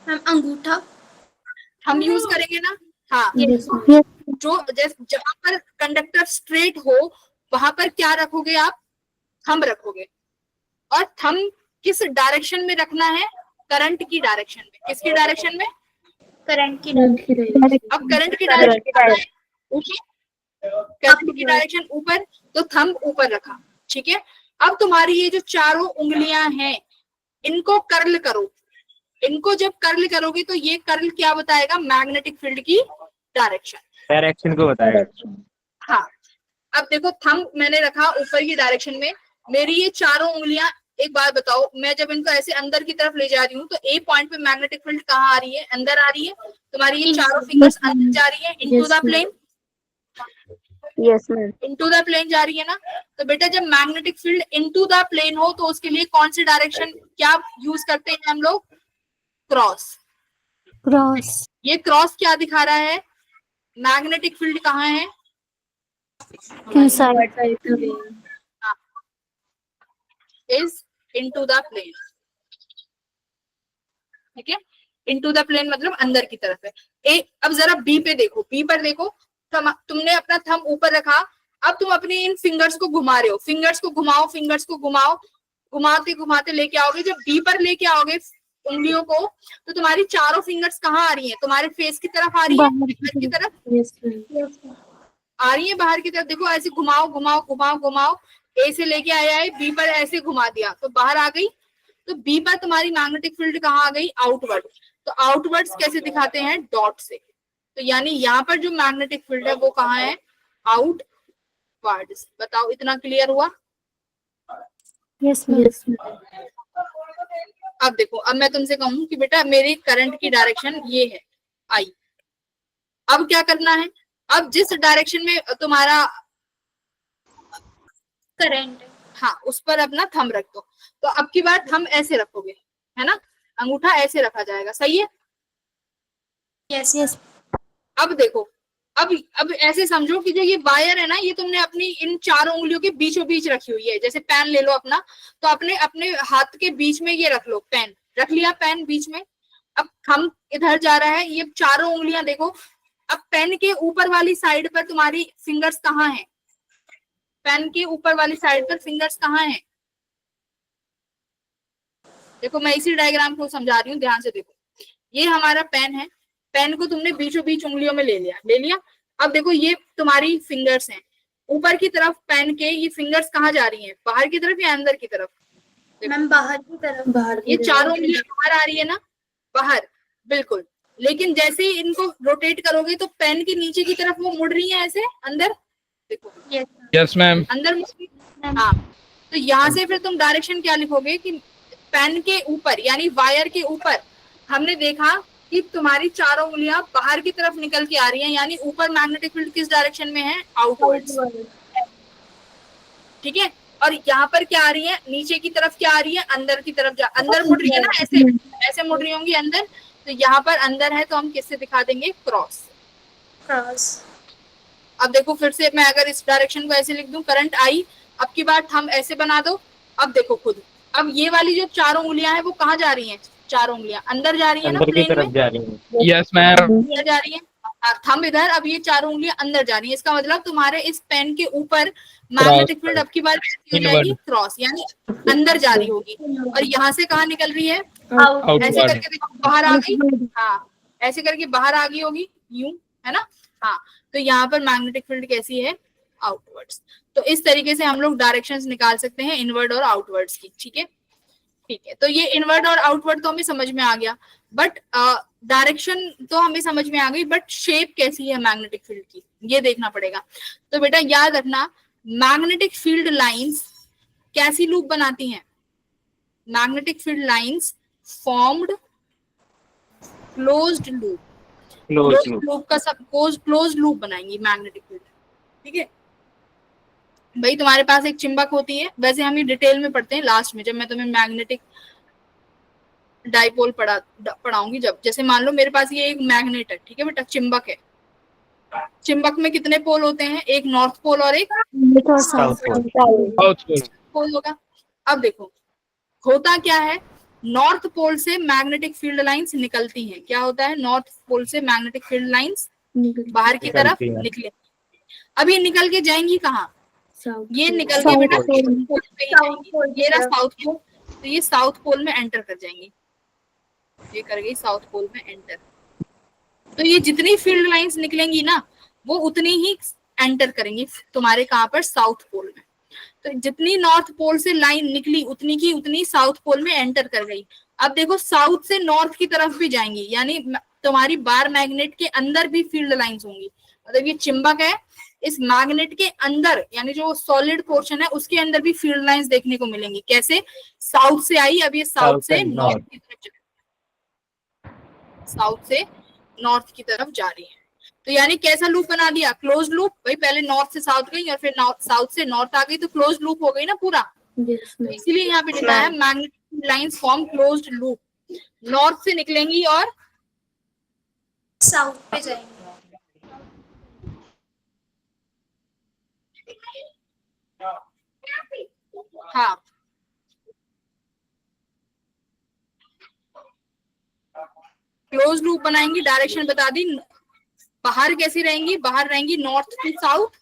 मैम अंगूठा। हम यूज करेंगे ना, हाँ। जो जैसे जहां पर कंडक्टर स्ट्रेट हो वहां पर क्या रखोगे आप? थंब रखोगे। और थंब किस डायरेक्शन में रखना है? करंट की डायरेक्शन में। किसकी डायरेक्शन में? करंट की अब करंट की डायरेक्शन ऊपर, करंट की डायरेक्शन ऊपर, तो थंब ऊपर रखा, ठीक है। अब तुम्हारी ये जो चारों उंगलियां हैं इनको कर्ल करो। इनको जब कर्ल करोगे तो ये कर्ल क्या बताएगा? मैग्नेटिक फील्ड की डायरेक्शन को बताएगा। हाँ, अब देखो थंब मैंने रखा ऊपर की डायरेक्शन में, मेरी ये चारों उंगलियां, एक बात बताओ, मैं जब इनको ऐसे अंदर की तरफ ले जा रही हूँ तो ए पॉइंट पे मैग्नेटिक फील्ड कहाँ आ रही है? अंदर आ रही है। तुम्हारी ये चारों फिंगर्स अंदर जा रही है, into the plane. Yes ma'am. Into the plane जा रही है ना। तो बेटा जब magnetic field into the plane हो तो उसके लिए कौन सी डायरेक्शन क्या यूज करते हैं हम लोग? क्रॉस। ये क्रॉस क्या दिखा रहा है? मैग्नेटिक फील्ड कहाँ है? इज इनटू द प्लेन, ठीक है। इनटू द प्लेन मतलब अंदर की तरफ है। अब जरा बी पे देखो, बी पर देखो, तुमने अपना थंब ऊपर रखा, अब तुम अपनी इन फिंगर्स को घुमा रहे हो, फिंगर्स को घुमाओ, फिंगर्स को घुमाओ, घुमाते घुमाते लेके आओगे, जब बी पर लेके आओगे उंगलियों को, तो तुम्हारी चारों फिंगर्स कहाँ आ रही हैं? तुम्हारे फेस की तरफ आ रही है, बाहर की तरफ आ रही है, बाहर की तरफ। देखो ऐसे घुमाओ घुमाओ घुमाओ घुमाओ, ए से लेके आया है, बी पर ऐसे घुमा दिया तो बाहर आ गई। तो बी पर तुम्हारी मैग्नेटिक फील्ड कहाँ आ गई? आउटवर्ड। तो आउटवर्ड्स कैसे दिखाते हैं? डॉट से। तो यानी यहाँ पर जो मैग्नेटिक फील्ड है वो कहाँ है? आउटवर्ड्स। बताओ इतना क्लियर हुआ? Yes ma'am. अब देखो, अब मैं तुमसे कहूँ कि बेटा मेरी करंट की डायरेक्शन ये है आई, अब क्या करना है? अब जिस डायरेक्शन में तुम्हारा करंट, हाँ, उस पर अपना थंब रख दो। तो अब की बार थंब ऐसे रखोगे, है ना, अंगूठा ऐसे रखा जाएगा, सही है? यस। अब देखो, अब ऐसे समझो कि जो ये वायर है ना, ये तुमने अपनी इन चारों उंगलियों के बीचों बीच रखी हुई है। जैसे पेन ले लो अपना, तो अपने अपने हाथ के बीच में ये रख लो, पेन रख लिया, पेन बीच में। अब थंब इधर जा रहा है, ये चारों उंगलियां देखो। अब पेन के ऊपर वाली साइड पर तुम्हारी फिंगर्स कहाँ है? पेन के ऊपर वाली साइड पर फिंगर्स कहाँ है? देखो मैं इसी डायग्राम को समझा रही हूँ, ध्यान से देखो। ये हमारा पेन है, पेन को तुमने बीचों बीच उंगलियों में ले लिया। अब देखो ये तुम्हारी फिंगर्स हैं, ऊपर की तरफ पेन के ये फिंगर्स कहाँ जा रही हैं? बाहर की तरफ या अंदर की तरफ? मैम बाहर की तरफ। ये चारों उंगलियां बाहर आ रही है ना, बाहर, बिल्कुल। लेकिन जैसे ही इनको रोटेट करोगे तो पेन के नीचे की तरफ वो मुड़ रही है ऐसे अंदर, देखो यस मैम। अंदर मुड़ रही है। हाँ, तो यहाँ से फिर तुम डायरेक्शन क्या लिखोगे कि पेन के ऊपर यानी वायर के ऊपर हमने देखा कि तुम्हारी चारों उंगलियां बाहर की तरफ निकल के आ रही हैं, यानी ऊपर मैग्नेटिक फील्ड किस डायरेक्शन में है? आउटवर्ड्स, ठीक है। और यहाँ पर क्या आ रही है? नीचे की तरफ क्या आ रही है? अंदर की तरफ अंदर मुड़ रही है ना, ऐसे ऐसे मुड़ रही होंगी अंदर। तो यहाँ पर अंदर है तो हम किससे दिखा देंगे? क्रॉस। अब देखो फिर से मैं अगर इस डायरेक्शन को ऐसे लिख दूं, करंट आई, अब की बार थंब ऐसे बना दो। अब देखो खुद, अब ये वाली जो चारों उंगलियां हैं वो कहाँ जा रही हैं? चारों उंगलियां अंदर जा रही है ना, अंदर की प्लेन तरफ में जा रही है। Yes ma'am. अंदर जा रही है, थंब इधर, अब ये चारों उंगलियां अंदर जा रही है। इसका मतलब तुम्हारे इस पेन के ऊपर मैग्नेटिक फील्ड अब की बार हो जाएगी क्रॉस, यानी अंदर जा रही होगी। और यहाँ से कहाँ निकल रही है? ऐसे करके देखो बाहर आ गई। हाँ, ऐसे करके बाहर आ गई होगी, यूं, है ना। हाँ, तो यहाँ पर मैग्नेटिक फील्ड कैसी है, आउटवर्ड्स। तो इस तरीके से हम लोग डायरेक्शंस निकाल सकते हैं इनवर्ड और आउटवर्ड्स की। ठीक है, ठीक है, तो ये इनवर्ड और आउटवर्ड तो हमें समझ में आ गया, बट डायरेक्शन तो हमें समझ में आ गई, बट शेप कैसी है मैग्नेटिक फील्ड की ये देखना पड़ेगा। तो बेटा याद रखना, मैग्नेटिक फील्ड लाइंस कैसी लूप बनाती हैं, magnetic field lines formed closed loop, close loop. Loop का सब क्लोज लूप बनाएंगी मैग्नेटिक फील्ड। ठीक है भाई, तुम्हारे पास एक चिंबक होती है, वैसे हम ये डिटेल में पढ़ते हैं लास्ट में, जब मैं तुम्हें मैग्नेटिक डाइपोल पढ़ाऊंगी। जब जैसे मान लो मेरे पास ये एक मैग्नेट है, ठीक है बेटा, चिंबक है, चिंबक में कितने पोल होते हैं, एक नॉर्थ पोल और एक साउथ पोल। South pole. पोल होगा। अब देखो होता क्या है, नॉर्थ पोल से मैग्नेटिक फील्ड लाइंस निकलती हैं। क्या होता है, नॉर्थ पोल से मैग्नेटिक फील्ड लाइंस बाहर की तरफ निकलती हैं। निकले। अब ये निकल के जाएंगी कहाँ, ये निकल के South बेटा pole। साउथ पोल पे ही जाएंगी। ये रहा साउथ पोल, तो ये साउथ पोल में एंटर कर जाएंगी, ये कर गई साउथ पोल में एंटर। तो ये जितनी फील्ड लाइंस निकलेंगी ना, वो उतनी ही एंटर करेंगी तुम्हारे कहाँ पर, साउथ पोल में। तो जितनी नॉर्थ पोल से लाइन निकली उतनी की उतनी साउथ पोल में एंटर कर गई। अब देखो साउथ से नॉर्थ की तरफ भी जाएंगी, यानी तुम्हारी बार मैग्नेट के अंदर भी फील्ड लाइंस होंगी। मतलब ये चिंबक है, इस मैग्नेट के अंदर यानी जो सॉलिड पोर्शन है उसके अंदर भी फील्ड लाइंस देखने को मिलेंगी। कैसे, साउथ से आई, अब ये साउथ South से and नॉर्थ north। की तरफ जा रही है, साउथ से नॉर्थ की तरफ जा रही है। तो यानी कैसा लूप बना दिया, क्लोज लूप। भाई पहले नॉर्थ से साउथ गई और फिर साउथ से नॉर्थ आ गई, तो क्लोज लूप हो गई ना पूरा। तो इसीलिए यहाँ पे लिखा है magnetic lines form closed loop, north से निकलेंगी और साउथ पे जाएंगे। हाँ क्लोज लूप बनाएंगी, डायरेक्शन बता दी। बाहर कैसी रहेंगी, बाहर रहेंगी नॉर्थ टू साउथ,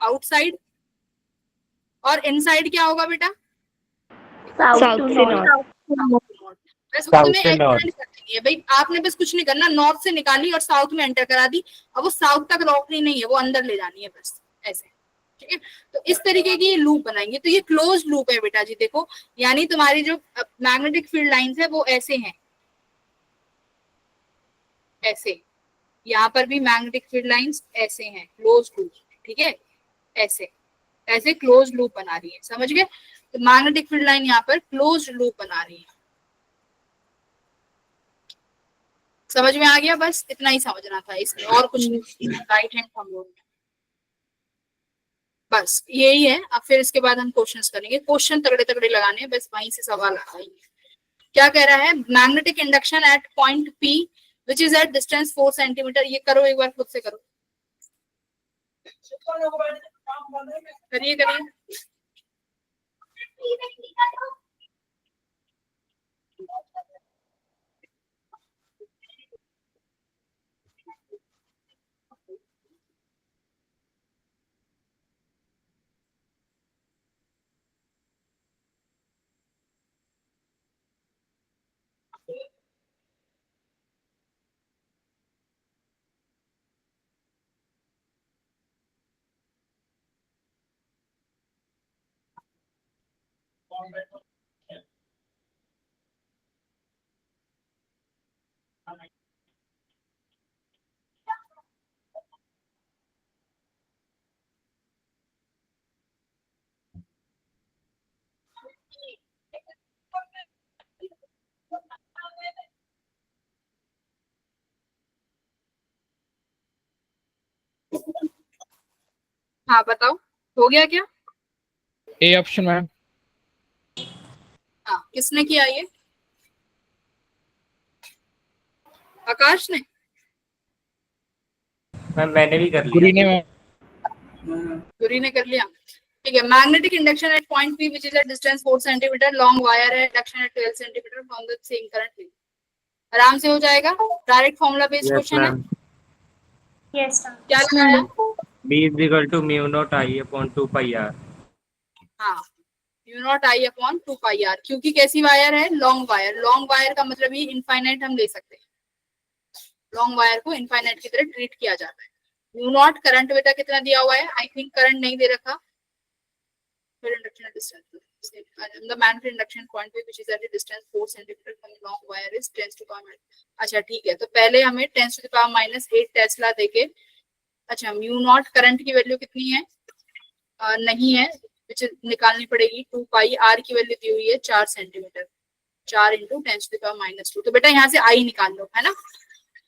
आउटसाइड। और इनसाइड क्या होगा बेटा, South to north। बस South तुम्हें से north। एक्सटेंड कर देनी है भाई, आपने बस कुछ नहीं करना, नॉर्थ से निकाली और साउथ में एंटर करा दी। अब वो साउथ तक रोकनी नहीं है, वो अंदर ले जानी है बस, ऐसे। ठीक है, तो इस तरीके की लूप बनाएंगे। तो ये क्लोज लूप है बेटा जी। देखो यानी तुम्हारी जो मैग्नेटिक फील्ड लाइंस है वो ऐसे हैं, ऐसे। यहाँ पर भी मैग्नेटिक फील्ड लाइंस ऐसे हैं, क्लोज लूप। ठीक है, ऐसे ऐसे क्लोज लूप बना रही है, समझ गए। तो मैग्नेटिक फील्ड लाइन यहाँ पर क्लोज लूप बना रही है। समझ में आ गया, बस इतना ही समझना था इसमें, और कुछ नहीं। राइट हैंड थंब रूल, बस यही है। अब फिर इसके बाद हम क्वेश्चंस करेंगे, क्वेश्चन तगड़े तगड़े लगाने हैं, बस वहीं से सवाल आएंगे। क्या कह रहा है, magnetic induction at point P which is at distance 4 centimetre. ये करो एक बार खुद से करो, करिए करिए। हाँ बताओ, हो गया क्या? A option ma'am. हाँ, किसने किया ये, आकाश ने? मैम मैंने भी कर गुरी लिया। ने मैम। गुरी ने कर लिया, ठीक है। Magnetic induction at point P which is at distance 4 centimetre, long wire है, induction at 12 centimetre from the same current. आराम से हो जाएगा, direct formula based yes question है। मैम। Yes ma'am. क्या लगाया? B is equal to mu naught I upon 2 pi r। हाँ, mu naught I upon 2 pi r, क्योंकि कैसी वायर है, लॉन्ग वायर। लॉन्ग वायर का मतलब ये इनफाइनाइट हम ले सकते हैं, लॉन्ग वायर को इनफाइनाइट की तरह ट्रीट किया जाता है। म्यू नॉट करंट बेटा कितना दिया हुआ है, आई थिंक करंट नहीं दे रखा, फिर induction distance the magnetic induction point which is at a distance 4 cm from the long wire is 10 to the power minus। अच्छा ठीक है, तो पहले हमें 10 to the power minus 8 Tesla देके, अच्छा म्यू नॉट करंट की वैल्यू कितनी है, नहीं है, which निकालनी पड़ेगी 2 पाई, आर की वैल्यू दी हुई है 4 centimetre, 4 into 10 to the power minus 2। तो बेटा यहाँ से आई निकाल लो, है ना,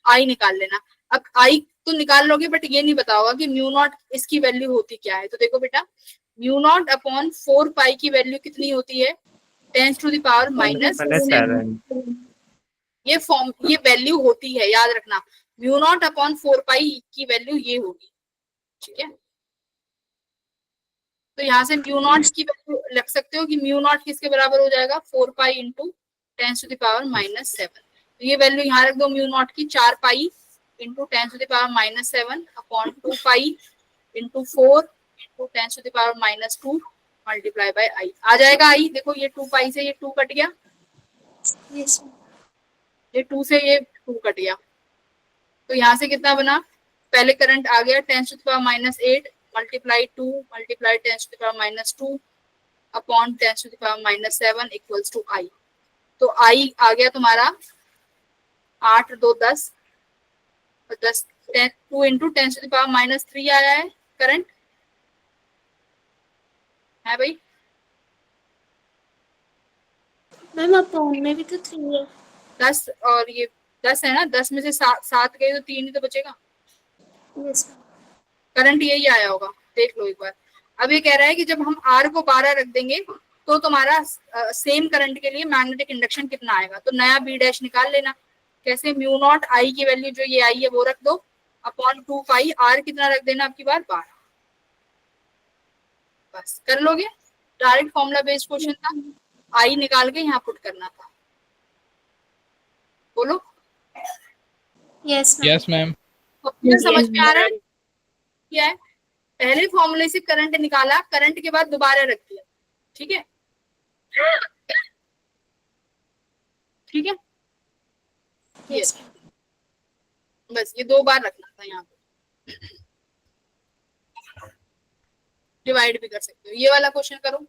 आई निकाल लेना। अब आई तो निकाल लोगे बट ये नहीं बताओगा कि म्यू नॉट इसकी वैल्यू होती क्या है। तो देखो बेटा म्यू नॉट अपॉन 4 पाई की वैल्यू कितनी होती है, 10 टू द पावर माइनस 7। ये वैल्यू होती है, याद रखना, म्यू नॉट अपॉन 4 पाई की वैल्यू ये होगी, ठीक है। तो यहाँ से म्यू नॉट की वैल्यू रख सकते हो कि म्यू नॉट किसके बराबर हो जाएगा, 4 pi into 10 to the power minus 7। तो ये वैल्यू यहाँ रख दो म्यू नॉट की, 4 pi into 10 to the power minus 7 upon 2 pi into 4 into 10 to the power minus 2 multiply by I. आ जाएगा आई, देखो ये 2 पाई से ये 2 कट गया, यस ये 2 से ये 2 कट गया, तो यहाँ से कितना बना, पहले करंट आ गया 10 to the power minus 8 multiply 2 multiply 10 to the power minus 2 upon 10 to the power minus 7 equals to I. तो आई आ गया तुम्हारा 8 2 10, 10 2 into 10 to the power minus 3 आया है करंट, है भाई। मैम अपॉन में भी तो 3 है। 10 और ये 10 है ना, 10 में से 7 गए तो 3 ही तो बचेगा, यस करंट यही आया होगा, देख लो एक बार। अब ये कह रहा है कि जब हम आर को 12 रख देंगे तो तुम्हारा सेम करंट के लिए मैग्नेटिक इंडक्शन कितना आएगा, तो नया बी डैश निकाल लेना। कैसे, म्यू नॉट आई की वैल्यू जो ये आई है वो रख दो अपॉन 2 पाई, आर कितना रख देना आपकी बार 12, बस कर लोगे। डायरेक्ट फॉर्मूला बेस्ड क्वेश्चन था, आई निकाल के यहाँ पुट करना था। बोलो यस Yes, ma'am. मुझे समझ में आ रहा है क्या है, पहले फॉर्मूले से करंट निकाला, करंट के बाद दोबारा रख दिया, ठीक है, ठीक है, यस बस ये 2 बार रखना था यहाँ पे, डिवाइड भी कर सकते हो। ये वाला क्वेश्चन करो,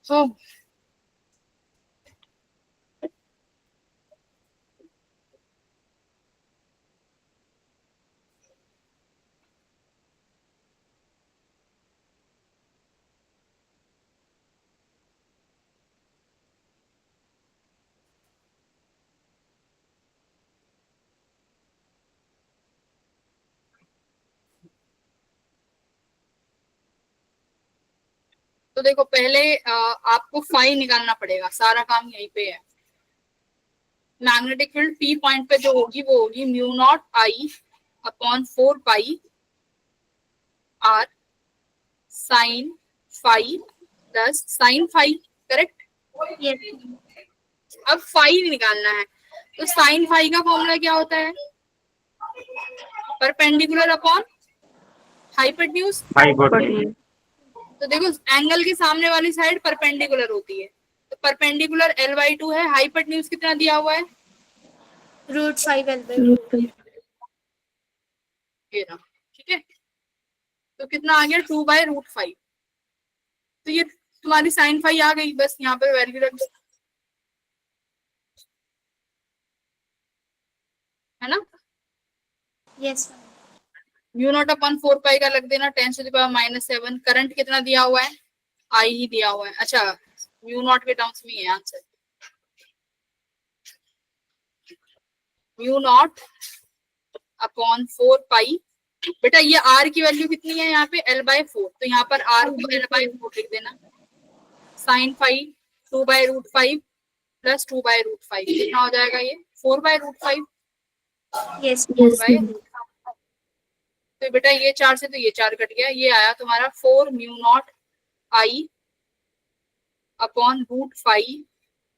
तो तो देखो पहले आपको फाई निकालना पड़ेगा, सारा काम यहीं पे है। मैग्नेटिक फील्ड पी पॉइंट पे जो होगी वो होगी mu naught I upon 4 pi R sine phi plus sine phi, correct. अब फाई निकालना है, तो साइन फाई का फॉर्मूला क्या होता है, परपेंडिकुलर अपॉन हाइपोटेन्यूज। तो देखो एंगल के सामने वाली साइड परपेंडिकुलर होती है, तो परपेंडिकुलर L/2 है, हाइपोटेन्यूज कितना दिया हुआ है, √5 L/2। ठीक है, तो कितना आ गया 2/√5। तो ये तुम्हारी साइन फाई आ गई, बस यहाँ पे वैल्यू रख दो, है ना। Yes mu naught upon 4 pi का लग देना 10 to the power minus 7। Current कितना दिया हुआ है, आई ही दिया हुआ है, अच्छा म्यू नॉट के टर्म्स में है आंसर, म्यू नॉट अपॉन 4 पाई। बेटा ये आर की वैल्यू कितनी है यहाँ पे L/4, तो यहाँ पर आर को L/4 लिख देना, साइन फाई 2/√5 प्लस 2/√5 कितना हो जाएगा, ये 4/√5, यस 4/√5। तो बेटा ये 4 से तो ये 4 कट गया, ये आया तुम्हारा 4 mu naught I upon root five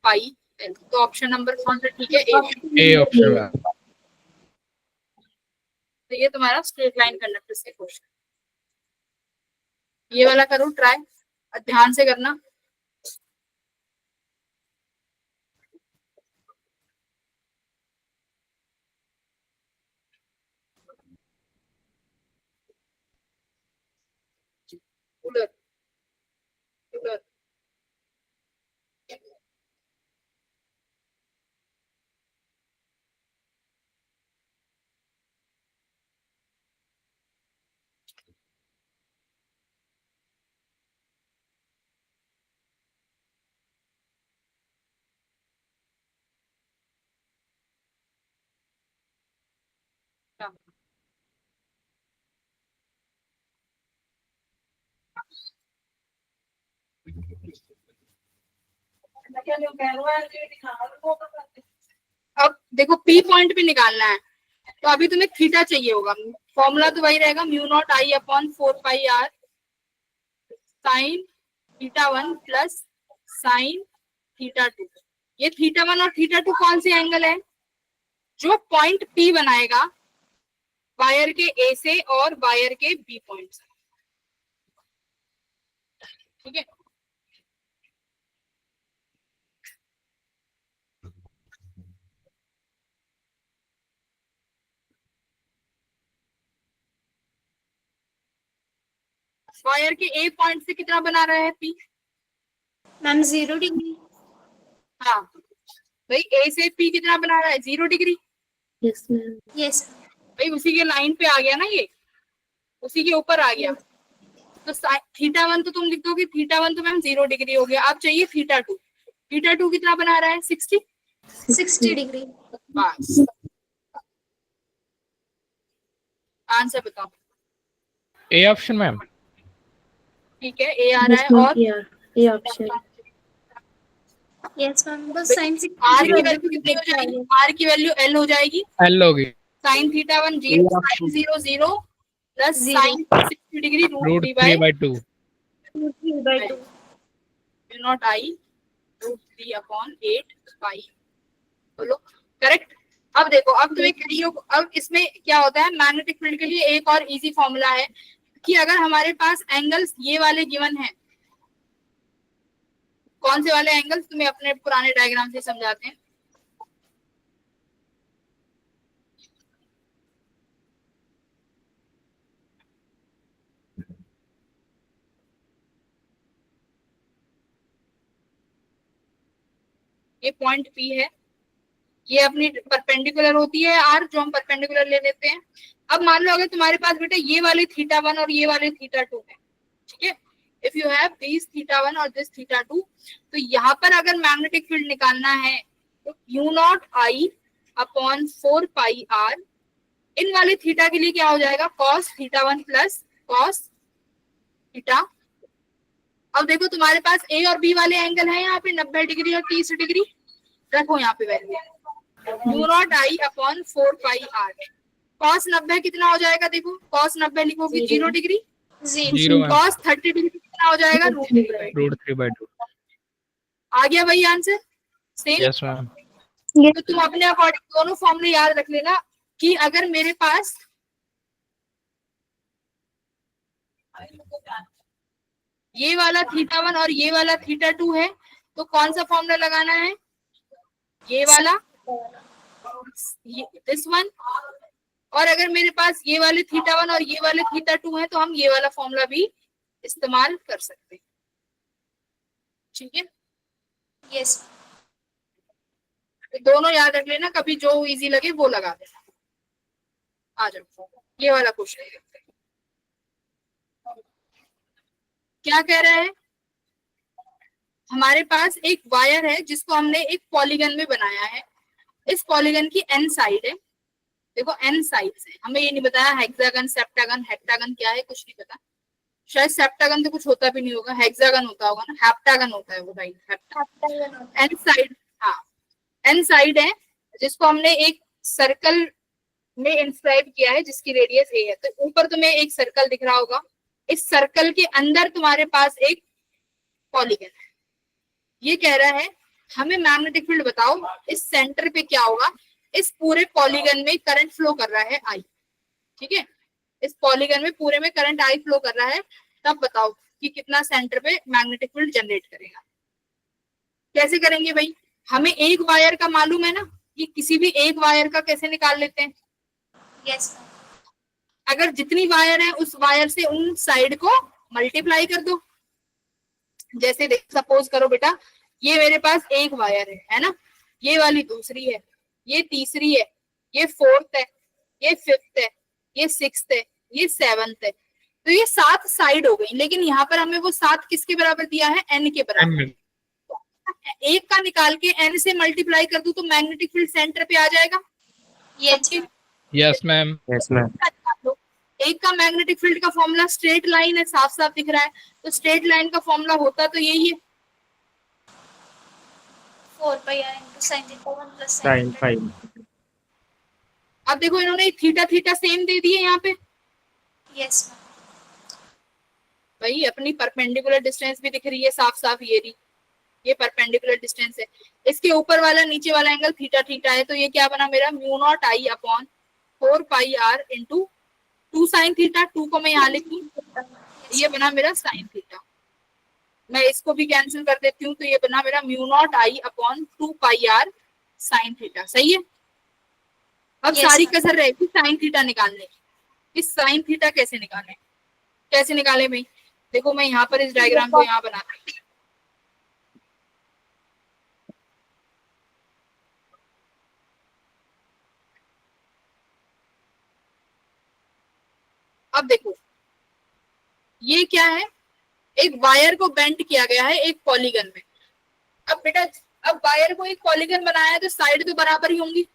pi L. तो ऑप्शन नंबर कौन सा ठीक है? A option ma'am. तो ये तुम्हारा स्ट्रेट लाइन कंडक्टर से क्वेश्चन। ये वाला करो ट्राई, ध्यान से करना। कूलर कूलर अब देखो पी पॉइंट पे निकालना है, तो अभी तुम्हें थीटा चाहिए होगा। फॉर्मूला तो वही रहेगा, mu naught I upon 4 pi R sine theta 1 plus sine theta 2। ये थीटा 1 और थीटा 2 कौन से एंगल है? जो पॉइंट पी बनाएगा वायर के ए से और वायर के बी पॉइंट से। ठीक है, वायर के ए पॉइंट से कितना बना रहा है पी? Ma'am 0 degree. हाँ भाई, ए से पी कितना बना रहा है? 0 डिग्री। Yes ma'am. यस भाई उसी के लाइन पे आ गया ना, ये उसी के ऊपर आ गया। तो थीटा 1 तो तुम लिख दोगे, थीटा 1 तो मैम 0 डिग्री हो गया। अब चाहिए थीटा 2। थीटा 2 कितना बना रहा है? 60 डिग्री। बस आंसर बताओ। A option ma'am. ठीक है, ए आ रहा है। और ए ऑप्शन। यस मैम, बस साइन आर की वैल्यू कितनी हो जाएगी? आर की वैल्यू एल हो जाएगी। L होगी। Sine theta 1 0 sine 0 0 plus sine 60 degree root 3 by 2। 3/2। Mu naught I root 3 upon 8 pi. बोलो करेक्ट। अब देखो, अब तुम्हें कहियो, अब इसमें क्या होता है, मैग्नेटिक फील्ड के लिए एक और इजी फॉर्मूला है कि अगर हमारे पास एंगल्स ये वाले गिवन है, कौन से वाले एंगल्स तुम्हें अपने पुराने डायग्राम से समझाते हैं। ये पॉइंट पी है, ये अपनी परपेंडिकुलर होती है आर, जो हम परपेंडिकुलर ले लेते हैं। अब मान लो अगर तुम्हारे पास बेटा ये वाले थीटा 1 और ये वाले थीटा 2 है, ठीक है, if you have this theta 1 और दिस थीटा 2, तो यहाँ पर अगर मैग्नेटिक फील्ड निकालना है तो mu naught I upon 4 pi R, इन वाले थीटा के लिए क्या हो जाएगा? Cos theta 1 plus cos theta. अब देखो तुम्हारे पास ए और बी वाले एंगल है यहाँ पे 90 डिग्री और 30 डिग्री। रखो यहाँ पे value mu naught I upon 4 pi R. Cos 90 कितना हो जाएगा? देखो कॉस 90 लिखोगे 0 डिग्री। 0 मैम। कॉस 30 डिग्री कितना हो जाएगा? रूट 3/2। आ गया भाई आंसर सेम। Yes ma'am. तो तुम अपने अकॉर्डिंग दोनों फॉर्मूले याद रख लेना कि अगर मेरे पास ये वाला थीटा 1 और ये वाला थीटा 2 है, तो कौन सा फॉर्मूला लगाना है? ये वाला, दिस वन। और अगर मेरे पास ये वाले थीटा 1 और ये वाले थीटा 2 है, तो हम ये वाला फॉर्मूला भी इस्तेमाल कर सकते हैं। ठीक है, यस तो दोनों याद रख लेना, कभी जो इजी लगे वो लगा देना। आ जाओ, ये वाला क्वेश्चन क्या कह रहा है? हमारे पास एक वायर है जिसको हमने एक पॉलीगन में बनाया है। इस पॉलीगन की एन साइड है। देखो एन साइड्स है, हमें ये नहीं बताया हेक्सागन, सेप्टागन, हेप्टागन क्या है, कुछ नहीं पता। शायद सेप्टागन तो कुछ होता भी नहीं होगा, हेक्सागन होता होगा ना, हेप्टागन होता है वो, राइट। एन साइड, हाँ एन साइड है जिसको हमने एक सर्कल में इंस्क्राइब किया है जिसकी रेडियस ए है। तो ऊपर तुम्हें एक सर्कल दिख रहा होगा, इस सर्कल के अंदर तुम्हारे पास एक पॉलीगन है। ये कह रहा है हमें मैग्नेटिक फील्ड बताओ, इस सेंटर पे क्या होगा, इस पूरे पॉलीगन में करंट फ्लो कर रहा है आई, ठीक है, इस पॉलीगन में पूरे में करंट आई फ्लो कर रहा है, तब बताओ कि कितना सेंटर पे मैग्नेटिक फील्ड जनरेट करेगा। कैसे करेंगे भाई, हमें एक वायर का मालूम है ना, कि किसी भी एक वायर का कैसे निकाल लेते हैं, यस अगर जितनी वायर है उस वायर से उन साइड को मल्टीप्लाई कर दो। जैसे सपोज करो बेटा, ये मेरे पास एक वायर है ना, ये वाली दूसरी है, ये तीसरी है, ये फोर्थ है, ये फिफ्थ है, ये सिक्स्थ है, ये सेवंथ है, तो ये 7 साइड हो गई, लेकिन यहाँ पर हमें वो 7 किसके बराबर दिया है, एन के बराबर। एक का निकाल के एन से मल्टीप्लाई कर दूं तो मैग्नेटिक फील्ड सेंटर पे आ जाएगा। Yes Yes, ma'am. Yes, ma'am. एक का मैग्नेटिक फील्ड का फॉर्मूला स्ट्रेट लाइन है, साफ साफ दिख रहा है, तो स्ट्रेट लाइन का फॉर्मूला होता तो यही है, 4 pi r into sin theta 1 plus Sin phi. अब देखो इन्होंने थीटा थीटा सेम दे दिए यहाँ पे, यस भाई अपनी परपेंडिकुलर डिस्टेंस भी दिख रही है साफ साफ, ये रही, ये परपेंडिकुलर डिस्टेंस है, इसके ऊपर वाला नीचे वाला एंगल थीटा थीटा है, तो ये क्या बना मेरा mu naught I upon 4 pi R into 2 sine theta, 2 को मैं यहाँ लिखी, ये बना मेरा साइन थीटा, मैं इसको भी कैंसिल कर देती हूँ, तो ये बना मेरा mu naught I upon 2 pi R sine theta, सही है। अब Yes, सारी ma'am. कसर रहेगी साइन थीटा निकालने की, इस साइन थीटा कैसे निकाले, कैसे निकाले भाई, देखो मैं यहाँ पर इस डायग्राम को यहाँ बनाती हूँ, अब देखो ये क्या है, एक वायर को बेंड किया गया है एक पॉलीगन में। अब बेटा अब वायर को एक पॉलीगन बनाया है तो साइड तो बराबर ही होंगी,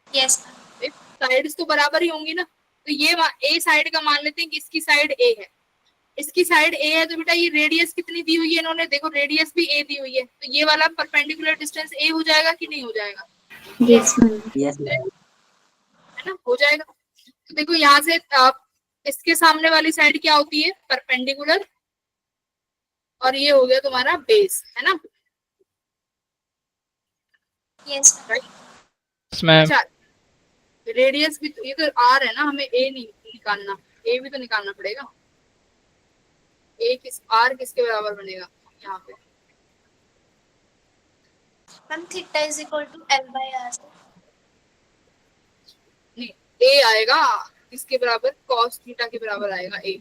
यस साइड्स तो बराबर ही होंगी ना, तो ये ए साइड का मान लेते हैं कि इसकी साइड ए है, इसकी साइड ए है, तो बेटा ये रेडियस कितनी दी हुई है इन्होंने, देखो रेडियस भी ए दी हुई है, तो ये वाला परपेंडिकुलर डिस्टेंस ए हो जाएगा कि नहीं हो जाएगा, Yes, ma'am. है ना, हो जाएगा। तो देखो यहाँ से आप इसके सामने वाली साइड क्या होती है, परपेंडिकुलर, और ये हो गया तुम्हारा बेस, है ना, यस राइट। Yes, ma'am. अच्छा रेडियस भी तो, ये तो आर है ना, हमें ए नहीं निकालना, ए भी तो निकालना पड़ेगा, ए किस आर किसके बराबर बनेगा यहाँ पे, ma'am theta is equal to L by R नहीं ए आएगा किसके बराबर, कॉस थीटा के बराबर आएगा ए,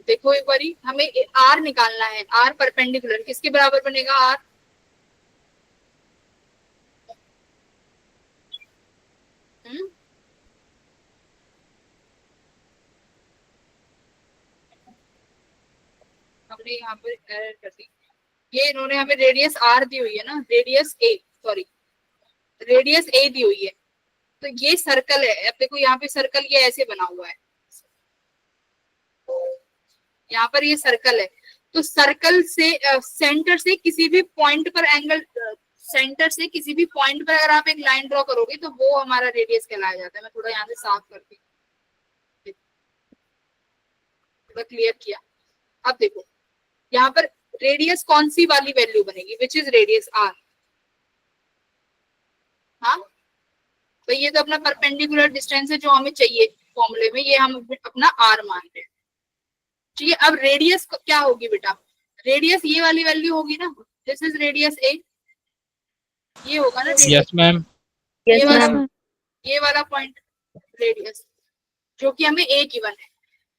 देखो एक बारी हमें आर निकालना है, आर परपेंडिकुलर किसके बराबर बनेगा, आर हमने यहाँ पर एरर कर दी, ये इन्होंने हमें रेडियस आर दी हुई है ना, रेडियस ए सॉरी रेडियस ए दी हुई है, तो ये सर्कल है, अब देखो यहाँ पे सर्कल ये ऐसे बना हुआ है, यहाँ पर ये सर्कल है, तो सर्कल से सेंटर से किसी भी पॉइंट पर एंगल, सेंटर से किसी भी पॉइंट पर अगर आप एक लाइन ड्रॉ करोगे तो वो हमारा रेडियस कहलाया जाता है। मैं थोड़ा यहाँ से साफ करती हूँ, थोड़ा क्लियर किया। अब देखो यहाँ पर रेडियस कौन सी वाली वैल्यू बनेगी, विच इज रेडियस आर, हाँ तो ये तो अपना परपेंडिकुलर डिस्टेंस है जो हमें चाहिए फॉर्मूले में, ये हम अपना आर मानते हैं, ठीक है। अब रेडियस क्या होगी बेटा, रेडियस ये वाली वैल्यू होगी ना, दिस इज रेडियस ए, ये होगा ना radius, Yes, ma'am. Yes, वाला- ma'am. ये वाला पॉइंट रेडियस जो कि हमें ए गिवन है,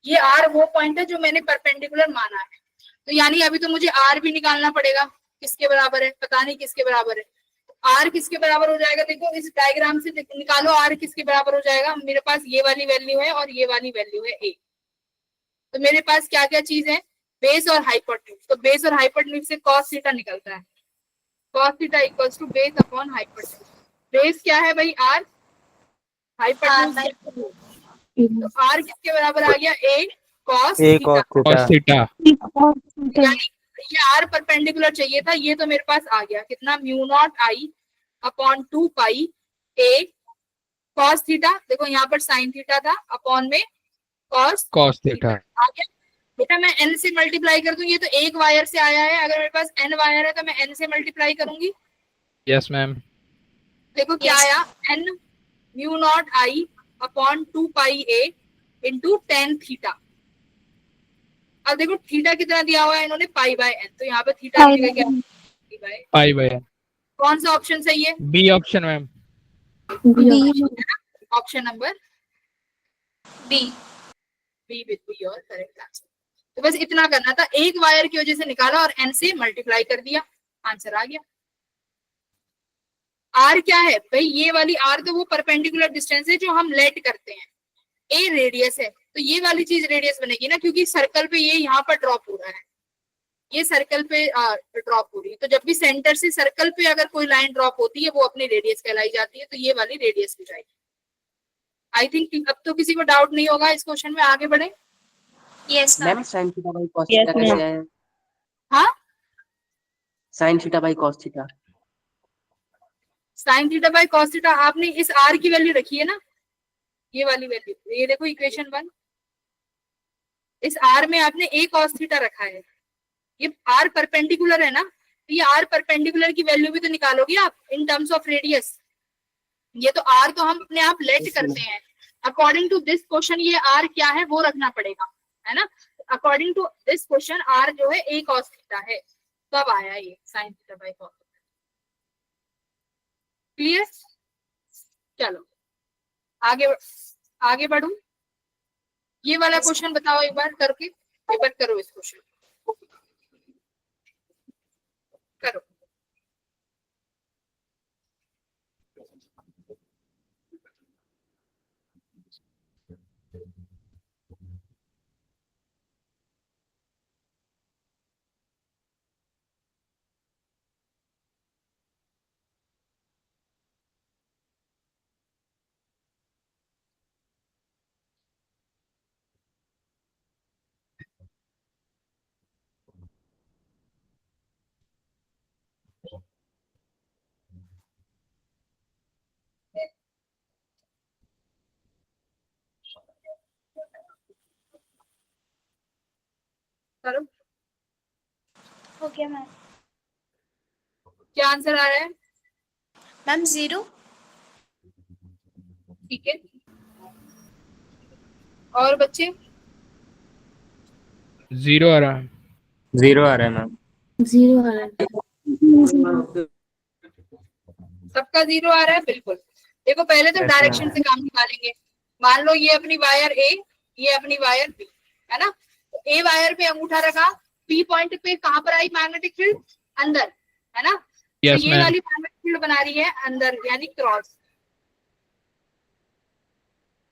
ये आर वो पॉइंट है जो मैंने परपेंडिकुलर माना है, तो यानी अभी तो मुझे आर भी निकालना पड़ेगा, किसके बराबर है पता नहीं किसके बराबर है, आर किसके बराबर हो जाएगा, देखो इस डायग्राम से निकालो आर किसके बराबर हो जाएगा, मेरे पास ये वाली वैल्यू है और ये वाली वैल्यू है ए, तो मेरे पास क्या क्या चीज है, बेस और हाइपोटेन्यूज, तो बेस और हाइपोटेन्यूज से cos थीटा निकलता है, cos theta equals to base upon hypotenuse, base क्या है भाई आर, हाइपोटेन्यूज तो आर किसके बराबर आ गया, ए cos थीटा, Cos theta. यानी ये आर परपेंडिकुलर चाहिए था, ये तो मेरे पास आ गया कितना, mu naught I upon 2 pi A cos theta, देखो यहाँ पर sin थीटा था अपॉन में कॉस cos theta. आ गया बेटा। मैं n से मल्टीप्लाई कर दूं, ये तो एक वायर से आया है, अगर मेरे पास n वायर है तो मैं n से मल्टीप्लाई करूंगी। Yes, ma'am. देखो क्या Yes. आया, n mu naught I upon 2 pi a into tan theta. अब देखो थीटा कितना दिया हुआ है इन्होंने, पाई बाय n, तो यहाँ पे थीटा की जगह क्या, pi by. Pi by n. कौन सा ऑप्शन सही है? B option, ma'am. Option number B. Be with be your correct answer. तो बस इतना करना था, एक वायर की वजह से निकाला और n से मल्टीप्लाई कर दिया, आंसर आ गया। r क्या है भाई, ये वाली r तो वो परपेंडिकुलर डिस्टेंस है जो हम लेट करते हैं, a रेडियस है, तो ये वाली चीज रेडियस बनेगी ना, क्योंकि सर्कल पे ये यहाँ पर ड्रॉप हो रहा है, ये सर्कल पे ड्रॉप हो रही है, तो जब भी सेंटर से सर्कल पे अगर कोई लाइन ड्रॉप होती है वो अपनी रेडियस कहलाई जाती है, तो ये वाली रेडियस हो जाएगी। आई थिंक अब तो किसी को डाउट नहीं होगा इस क्वेश्चन में, आगे बढ़े। Yes, ma'am. Ma'am sin theta by cos theta कैसे आया? हाँ, sin theta by cos theta. Sine theta by cos theta, आपने इस r की वैल्यू रखी है ना, ये वाली वैल्यू, ये देखो इक्वेशन 1, इस r में आपने a cos थीटा रखा है, ये r परपेंडिकुलर है ना, तो ये r परपेंडिकुलर की वैल्यू भी तो निकालोगे आप इन टर्म्स ऑफ रेडियस। ये तो r तो हम अपने आप लेट करते हैं, अकॉर्डिंग टू दिस क्वेश्चन ये r क्या है वो रखना पड़ेगा, है ना। According to this question r जो है a cos थीटा है, तब आया ये sine theta by cos. Clear? चलो आगे बढ़ूं। ये वाला क्वेश्चन बताओ एक बार करके, एक बार करो इस क्वेश्चन करो। करो, हो गया मैम। क्या आंसर आ रहा है? मैम 0। ठीक है, और बच्चे? 0 आ रहा है. 0 आ रहा है मैम। 0 आ रहा है। सबका 0 आ रहा है, बिल्कुल। देखो पहले तो ऐसा डायरेक्शन है। से काम निकालेंगे। मान लो ये अपनी वायर A, ये अपनी वायर B, है ना। तो A वायर पे अंगूठा रखा, P पॉइंट पे कहाँ पर आई मैग्नेटिक फील्ड? अंदर, है ना। तो Yes, ये ma'am. वाली मैग्नेटिक फील्ड बना रही है अंदर, यानी क्रॉस।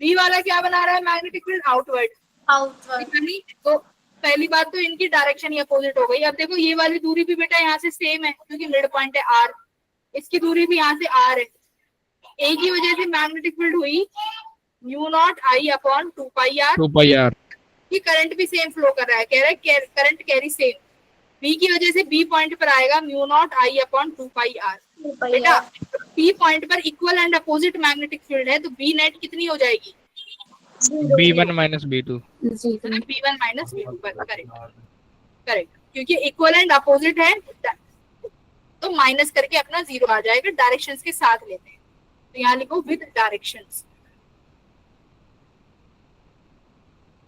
B वाला क्या बना रहा है मैग्नेटिक फील्ड? आउटवर्ड। आउटवर्ड। यानी तो पहली बात तो इनकी डायरेक्शन ही अपोजिट हो गई। अब देखो ये वाली दूरी भी बेटा यहाँ से सेम है, क्योंकि मिड पॉइंट है R, इसकी दूरी भी यहाँ से R है। A की वजह से मैग्नेटिक फील्ड हुई mu naught I upon 2 pi R। 2 pi r. ये करंट भी सेम फ्लो कर रहा है, कह रहा है करंट कैरी सेम। B की वजह से B पॉइंट पर आएगा mu naught I upon 2 pi R। बेटा P पॉइंट पर equal and opposite magnetic field है, तो B नेट कितनी हो जाएगी? B1 minus B2. B1 minus B2 पर, करेक्ट, क्योंकि इक्वल एंड अपोजिट है, तो माइनस करके अपना 0 आ जाएगा। डायरेक्शंस के साथ लेते हैं, तो यहाँ लिखो विद डायरेक्शंस।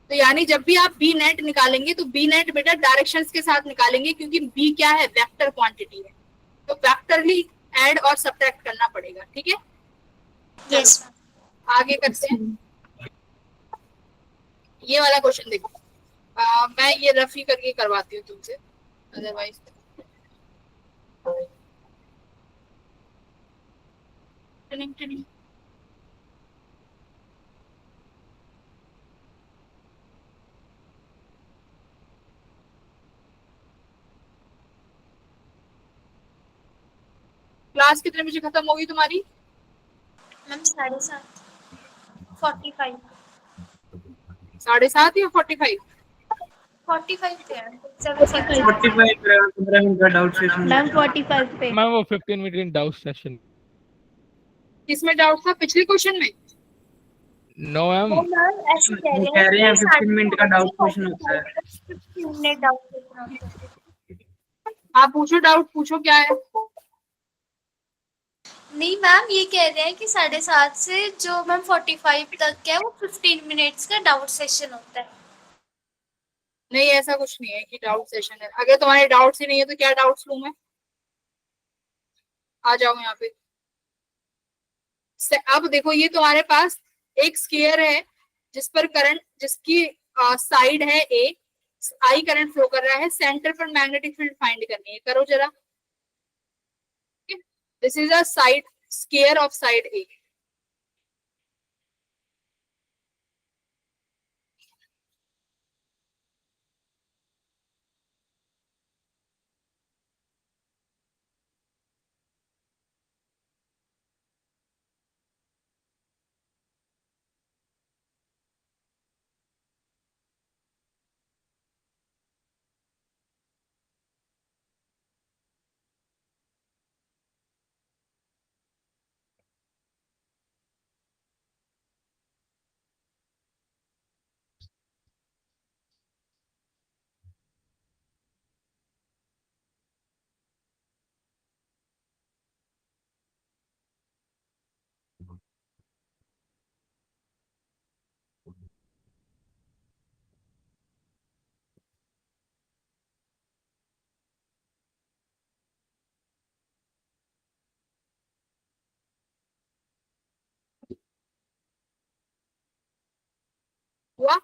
तो यानी जब भी आप बी नेट निकालेंगे तो बी नेट बेटा डायरेक्शंस के साथ निकालेंगे, क्योंकि बी क्या है? वेक्टर क्वांटिटी है, तो वेक्टरली ऐड और सब्ट्रैक्ट करना पड़ेगा। ठीक है, यस आगे करते हैं। ये वाला क्वेश्चन देखो, मैं ये रफी करके करवाती हूँ तुमसे, अदरवाइज क्लास कितने बजे खत्म होगी तुम्हारी? मैम 7:30 45 7:30 या 45? 45 पे है। 15 मिनट का डाउट सेशन। मैम 45 पे। मैम वो 15 मिनट इन डाउट सेशन. किसमें डाउट था? पिछले क्वेश्चन में? No ma'am. वो मैम ऐसे कह वो रहे कह रहे हैं कि 15 मिनट का डाउट 45 क्वेश्चन होता है। 15 मिनट डाउट क्वेश्चन होता है। आप पूछो, डाउट पूछो क्या है। नहीं मैम, ये कह रहे हैं कि 7:30 से जो मैम 45 तक है वो 15 मिनट्स का डाउट सेशन होता है। नहीं, ऐसा कुछ नहीं है कि डाउट सेशन है। अगर तुम्हारे डाउट्स ही नहीं है तो क्या डाउट्स लूं मैं। आ जाओ यहाँ पे। अब देखो, ये तुम्हारे पास एक स्फीयर है जिस पर करंट, जिसकी साइड है ए, आई करंट फ्लो कर रहा है, सेंटर पर मैग्नेटिक फील्ड फाइंड करनी है। करो जरा। This is a side square of side A. हुआ।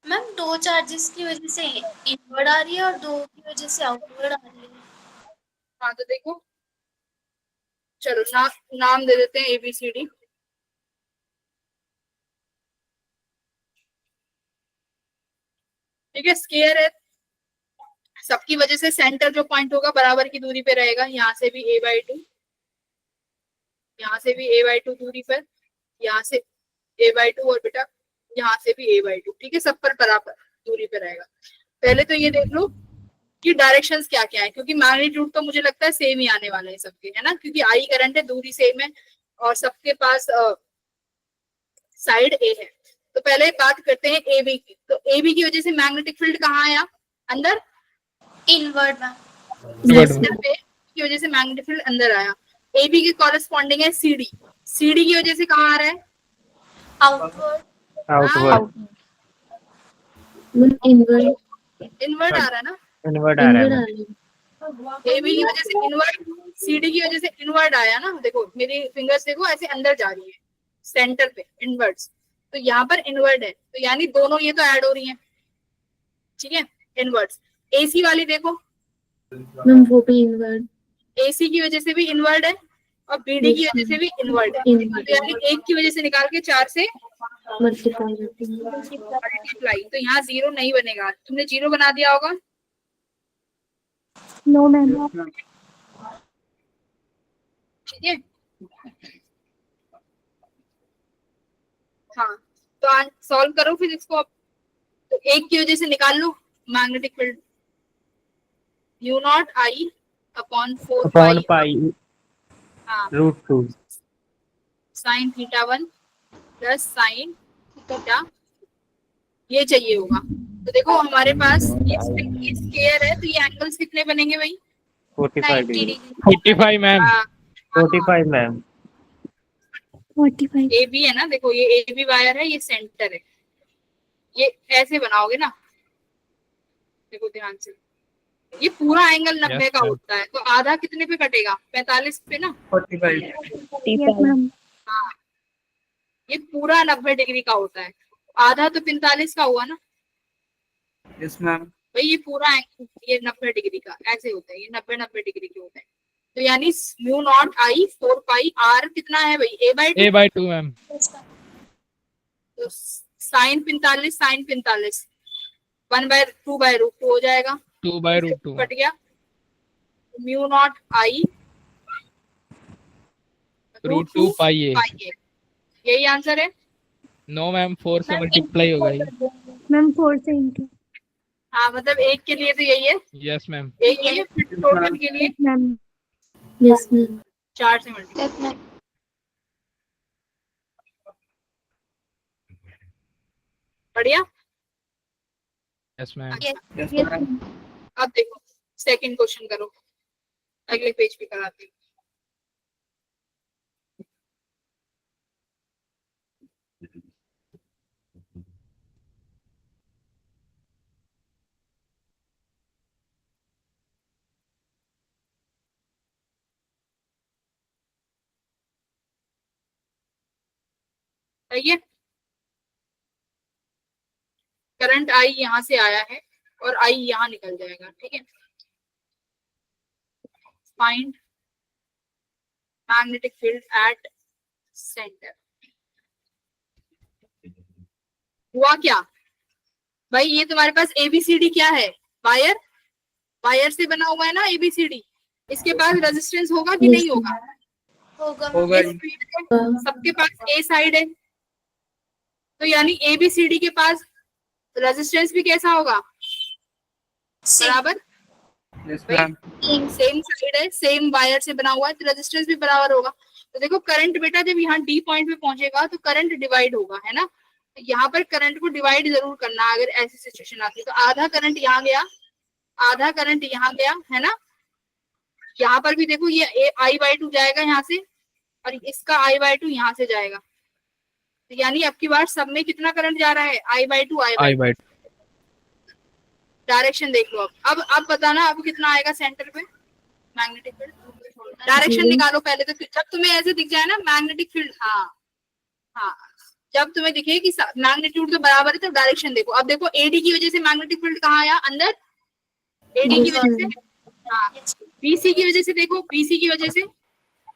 मैम 2 चार्जेस की वजह से इनवर्ड आ रही है और 2 की वजह से आउटवर्ड आ रही है। हाँ तो देखो, चलो नाम दे देते हैं ABCD। ठीक है, स्केयर है, सबकी वजह से सेंटर जो पॉइंट होगा बराबर की दूरी पे रहेगा। यहाँ से भी a/2, यहाँ से भी a/2 दूरी पर, यहाँ से a/2 और बेटा यहाँ से भी a/2। ठीक है, सब पर बराबर दूरी पे रहेगा। पहले तो ये देख लो कि डायरेक्शंस क्या क्या है, क्योंकि मैग्नीट्यूड तो मुझे लगता है सेम ही आने वाले हैं सबके, है ना, क्योंकि आई करंट है, दूरी सेम है और सबके पास साइड ए है। तो पहले बात करते हैं AB की। तो AB की वजह से मैग्नेटिक फील्ड कहाँ आया, अंदर, इनवर्ड मैम। सेंटर पे की वजह से मैग्नेटिक फील्ड अंदर आया। AB के कॉरेस्पॉन्डिंग है CD। CD की वजह से कहाँ आ रहा है, आउटवर्ड। आउटवर्ड। इनवर्ड आ रहा है ना। इनवर्ड आ रहा है। AB की वजह से इनवर्ड, CD की वजह से इनवर्ड आया ना। देखो मेरी फिंगर्स देखो, ऐसे अंदर जा रही है सेंटर पे, इनवर्ड्स। तो यहाँ पर इनवर्ड है, तो यानी दोनों ये तो ऐड हो रही हैं। ठीक है, इनवर्ड्स। AC वाली देखो मैम वो भी इनवर्ड। AC की वजह से भी इनवर्ड है और BD की वजह से भी इनवर्ड है। तो यानी एक की वजह से निकाल के 4 से मल्टीप्लाई, तो यहाँ 0 नहीं बनेगा। तुमने 0 बना दिया होगा। No ma'am. ठीक है, हाँ तो सॉल्व करो फिर इसको। तो एक की वजह से निकाल लो magnetic field, u0I upon 4 upon pi, pi हाँ, √2 साइन θ1 प्लस साइन थीटा, ये चाहिए होगा। तो देखो हमारे पास ये स्क्वायर है, तो ये एंगल्स कितने बनेंगे भाई, 45 90 डिग्री। डिग्री। 45 मैम। हाँ, 45 मैम। 45। AB है ना, देखो ये AB वायर है, ये सेंटर है, ये ऐसे बनाओगे ना, देखो ध्यान से, ये पूरा एंगल 90 का ma'am. होता है, तो आधा कितने पे कटेगा, 45 पे ना। 45। Yes ma'am. हाँ, ये पूरा 90 डिग्री का होता है, आधा तो 45 का हुआ ना यस मैम। भाई। ये पूरा ये 90 डिग्री का ऐसे होता है, ये 90 डिग्री के होता है। तो यानी u0I 4 पाई r कितना है भाई, a/2। a/2 ma'am. तो साइन 45 साइन 45 1/2 हो जाएगा, 2/√2 कट गया, म्यू नॉट आई √2 पाई ए। यही आंसर है। नो मैम 4 से मल्टीप्लाई होगा ये। मैम 4 से इंटू। हाँ मतलब एक के लिए तो यही है, यस मैम। एक के लिए, फिर टोटल के लिए मैम यस मैम 4 से मल्टीप्लाई। Yes, ma'am. बढ़िया। Yes ma'am. Yes, ma'am. अब देखो सेकंड क्वेश्चन करो, अगले पेज पे कराती हूँ। सही है, करंट आई यहाँ से आया है और आई यहाँ निकल जाएगा, ठीक है। Find magnetic field at centre. हुआ क्या भाई, ये तुम्हारे पास एबीसीडी क्या है, वायर, वायर से बना हुआ है ना एबीसीडी, इसके पास रेजिस्टेंस होगा कि नहीं होगा? होगा होगा इस ही। फील्ड में सबके पास ए साइड है, तो यानी एबीसीडी के पास रेजिस्टेंस भी कैसा होगा, बराबर, Yes, ma'am. सेम साइड है, सेम वायर से बना हुआ है, तो रेजिस्टेंस भी बराबर होगा। तो देखो करंट बेटा जब यहाँ डी पॉइंट पे पहुंचेगा तो करंट डिवाइड होगा, है ना, तो यहाँ पर करंट को डिवाइड जरूर करना अगर ऐसी सिचुएशन आती है। तो आधा करंट यहाँ गया, आधा करंट यहाँ गया, है ना। यहाँ पर भी देखो ये I/2 जाएगा यहाँ से, और इसका I/2 यहाँ से जाएगा, तो यानी अब की बार सब में कितना करंट जा रहा है, I/2 I/2 डायरेक्शन देख लो। अब बताना अब कितना आएगा सेंटर पे मैग्नेटिक फील्ड, डायरेक्शन निकालो पहले। तो जब तुम्हें ऐसे दिख जाए ना मैग्नेटिक फील्ड, हाँ जब तुम्हें दिखे कि मैग्नीट्यूड तो बराबर है तो डायरेक्शन देखो। अब देखो एडी की वजह से मैग्नेटिक फील्ड कहाँ आया, अंदर, एडी की वजह से, हाँ बीसी की वजह से, देखो बीसी की वजह से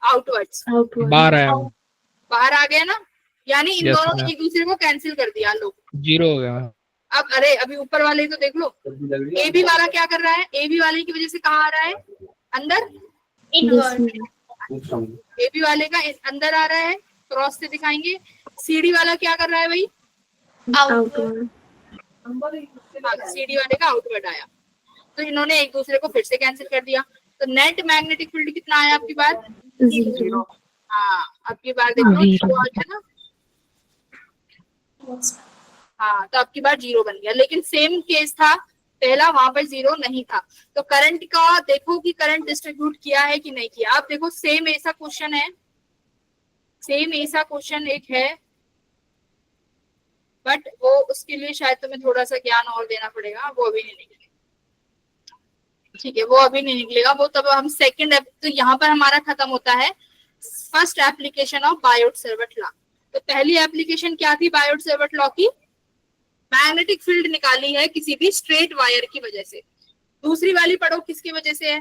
आउटवर्ड्स, बाहर आया बाहर आ गया ना, यानी इन Yes, दोनों ma'am. ने एक दूसरे को कैंसिल कर दिया लो। 0 हो गया। अब अरे अभी ऊपर वाले तो देख लो, ए बी वाला क्या कर रहा है, ए बी वाले की वजह से कहाँ आ रहा है, अंदर, ए बी वाले का अंदर आ रहा है, क्रॉस से दिखाएंगे। सीडी वाला क्या कर रहा है भाई, आउटवर्ड। सीडी वाले का आउटवर्ड आया, तो इन्होंने एक दूसरे को फिर से कैंसिल कर दिया। तो नेट मैग्नेटिक फील्ड कितना आया आपकी बार, 0। हाँ अब की बार देखो 0 आ गया ना, हाँ तो अब की बार 0 बन गया। लेकिन सेम केस था पहला, वहां पर 0 नहीं था। तो करंट का देखो कि करंट डिस्ट्रीब्यूट किया है कि नहीं किया। आप देखो सेम ऐसा क्वेश्चन है, सेम ऐसा क्वेश्चन एक है, बट वो उसके लिए शायद तुम्हें थोड़ा सा ज्ञान और देना पड़ेगा, वो अभी नहीं निकलेगा, ठीक है, वो अभी नहीं निकलेगा, वो तब हम सेकंड। तो यहाँ पर हमारा खत्म होता है first application of Biot-Savart law. तो पहली एप्लीकेशन क्या थी बायोट-सावर्त लॉ की, मैग्नेटिक फील्ड निकाली है किसी भी स्ट्रेट वायर की वजह से। दूसरी वाली पढ़ो किसकी वजह से है,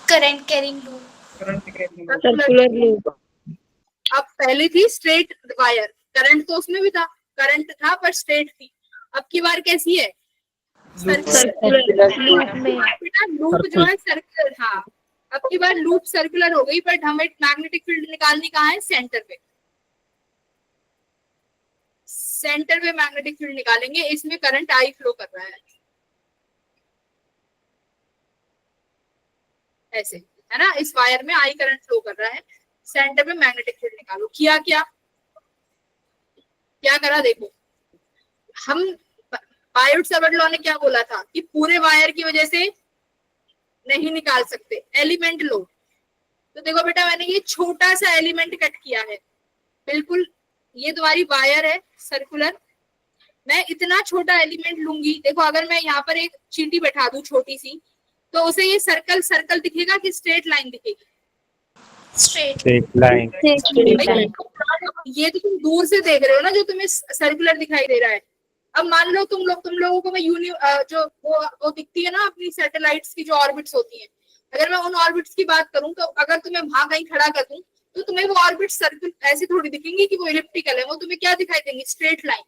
current carrying loop. Circular loop. अब पहले थी स्ट्रेट वायर, करंट तो उसमें भी था, करंट था पर स्ट्रेट थी। अब की बार कैसी है, बेटा लूप जो है सर्कुलर, हाँ अब की बार लूप सर्कुलर हो गई, बट हमें मैग्नेटिक फील्ड निकालनी कहाँ है, सेंटर पे, सेंटर पे मैग्नेटिक फील्ड निकालेंगे। इसमें करंट आई फ्लो कर रहा है ऐसे, है ना, इस वायर में आई करंट फ्लो कर रहा है, सेंटर पे मैग्नेटिक फील्ड निकालो। किया क्या, क्या करा देखो, हम बायोट-सावर्त लॉ ने क्या बोला था कि पूरे वायर की वजह से नहीं निकाल सकते, एलिमेंट लो। तो देखो बेटा मैंने ये छोटा सा एलिमेंट कट किया है, बिल्कुल ये तुम्हारी वायर है सर्कुलर, मैं इतना छोटा एलिमेंट लूंगी। देखो अगर मैं यहाँ पर एक चींटी बैठा दूं छोटी सी, तो उसे ये सर्कल सर्कल दिखेगा कि स्ट्रेट लाइन दिखेगी, स्ट्रेट लाइन। ये तो तुम दूर से देख रहे हो ना जो तुम्हें सर्कुलर दिखाई दे रहा है। अब मान लो तुम लोगों को मैं जो वो दिखती है ना अपनी सैटेलाइट्स की जो ऑर्बिट्स होती हैं, अगर मैं उन ऑर्बिट्स की बात करूं तो अगर तुम्हें वहां कहीं खड़ा कर दूं तो तुम्हें वो ऑर्बिट सर्कल ऐसी थोड़ी दिखेंगी कि वो इलिप्टिकल है, वो तुम्हें क्या दिखाई देंगी, स्ट्रेट लाइन।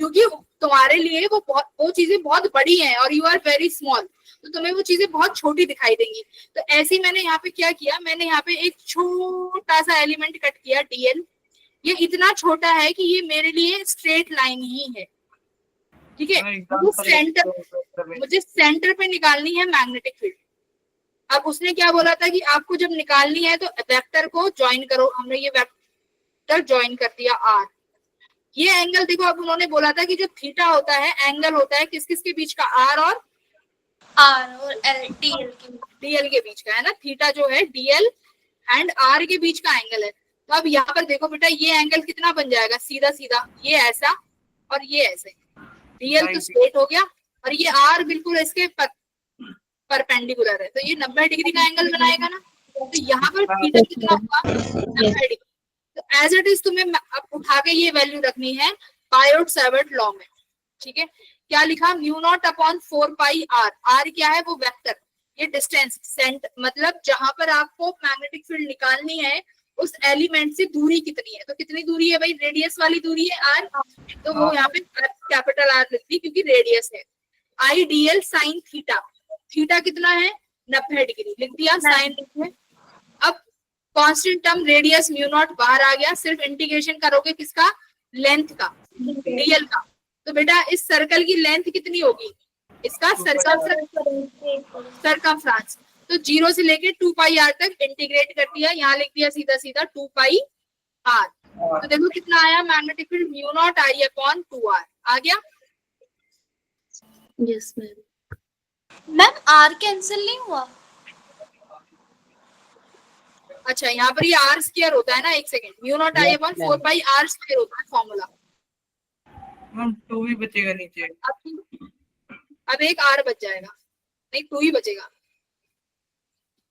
क्योंकि तुम्हारे लिए वो चीजें बहुत बड़ी हैं और यू आर वेरी स्मॉल, तो तुम्हें वो चीजें बहुत छोटी दिखाई देंगी। तो ऐसे ही मैंने यहाँ पे क्या किया, मैंने यहाँ पे एक छोटा सा एलिमेंट कट किया डीएल। ये इतना छोटा है कि ये मेरे लिए स्ट्रेट लाइन ही है, ठीक है। मुझे सेंटर पे निकालनी है मैग्नेटिक फील्ड। अब उसने क्या बोला था कि आपको जब निकालनी है तो वेक्टर को ज्वाइन करो, हमने ये वेक्टर ज्वाइन कर दिया आर। ये एंगल देखो, अब उन्होंने बोला था कि जो थीटा होता है एंगल होता है किस किस के बीच का, आर और डीएल के बीच का, है ना। थीटा जो है डीएल एंड आर के बीच का एंगल है। तो अब यहाँ पर देखो बेटा, ये एंगल कितना बन जाएगा, सीधा सीधा ये ऐसा और ये ऐसे। डीएल तो स्ट्रेट हो गया और ये आर बिल्कुल इसके परपेंडिकुलर है, तो ये 90 डिग्री का एंगल बनाएगा ना। तो यहाँ पर थीटा कितना होगा, 90 डिग्री। तो एज इट इज तुम्हें अब उठा के ये वैल्यू रखनी है पायोट-सावर्ट लॉ में, ठीक है। क्या लिखा, mu naught upon 4 pi R. R क्या है, वो वेक्टर, ये डिस्टेंस सेंट, मतलब जहां पर आपको मैग्नेटिक फील्ड निकालनी है उस एलिमेंट से दूरी कितनी है। तो कितनी दूरी है भाई, रेडियस वाली दूरी है आर, तो वो यहाँ पे कैपिटल आर लिखती क्योंकि रेडियस है। आई डीएल साइन थीटा, थीटा कितना है 90 डिग्री, लिख दिया साइन लिखे। अब constant term radius mu naught बाहर आ गया, सिर्फ इंटीग्रेशन करोगे किसका, लेंथ का, डीएल का। तो बेटा इस सर्कल की लेंथ कितनी होगी, इसका सरकमफ्रेंस। तो 0 से लेके 2 पाई आर तक इंटीग्रेट कर दिया, यहाँ लिख दिया सीधा सीधा 2 पाई आर। तो देखो कितना आया, magnetic field mu naught I upon 2 R आ गया। Yes ma'am. Ma'am R cancel नहीं हुआ? अच्छा, यहाँ पर ये आर स्क्वायर होता है ना, एक second, mu naught I upon 4 pi are square होता है फॉर्मूला। मैम 2 भी बचेगा नीचे। अब एक आर बच जाएगा, नहीं 2 ही बचेगा।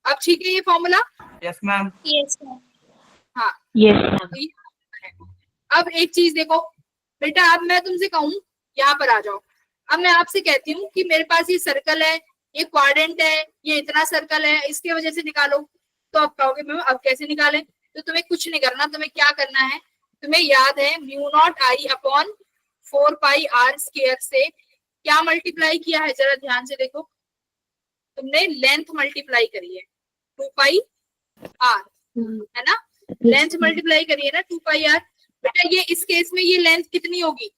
अब ठीक है ये formula, yes ma'am. Yes ma'am. हाँ यस मैम। अब एक चीज देखो बेटा, अब मैं तुमसे कहूँ यहाँ पर आ जाओ। अब मैं आपसे कहती हूँ कि मेरे पास ये सर्कल है, ये क्वाड्रेंट है, ये इतना सर्कल है, इसके वजह से निकालो। तो अब कहोगे मैम अब कैसे निकालें, तो तुम्हें कुछ नहीं करना, तुम्हें क्या करना है, तुम्हें याद है mu naught I upon 4 pi are square से क्या मल्टीप्लाई किया है, जरा ध्यान से देखो। तुमने लेंथ मल्टीप्लाई करी है 2 पाई आर, है ना, लेंथ मल्टीप्लाई करी है ना 2 पाई आर। बेटा ये इस केस में ये लेंथ कितनी होगी,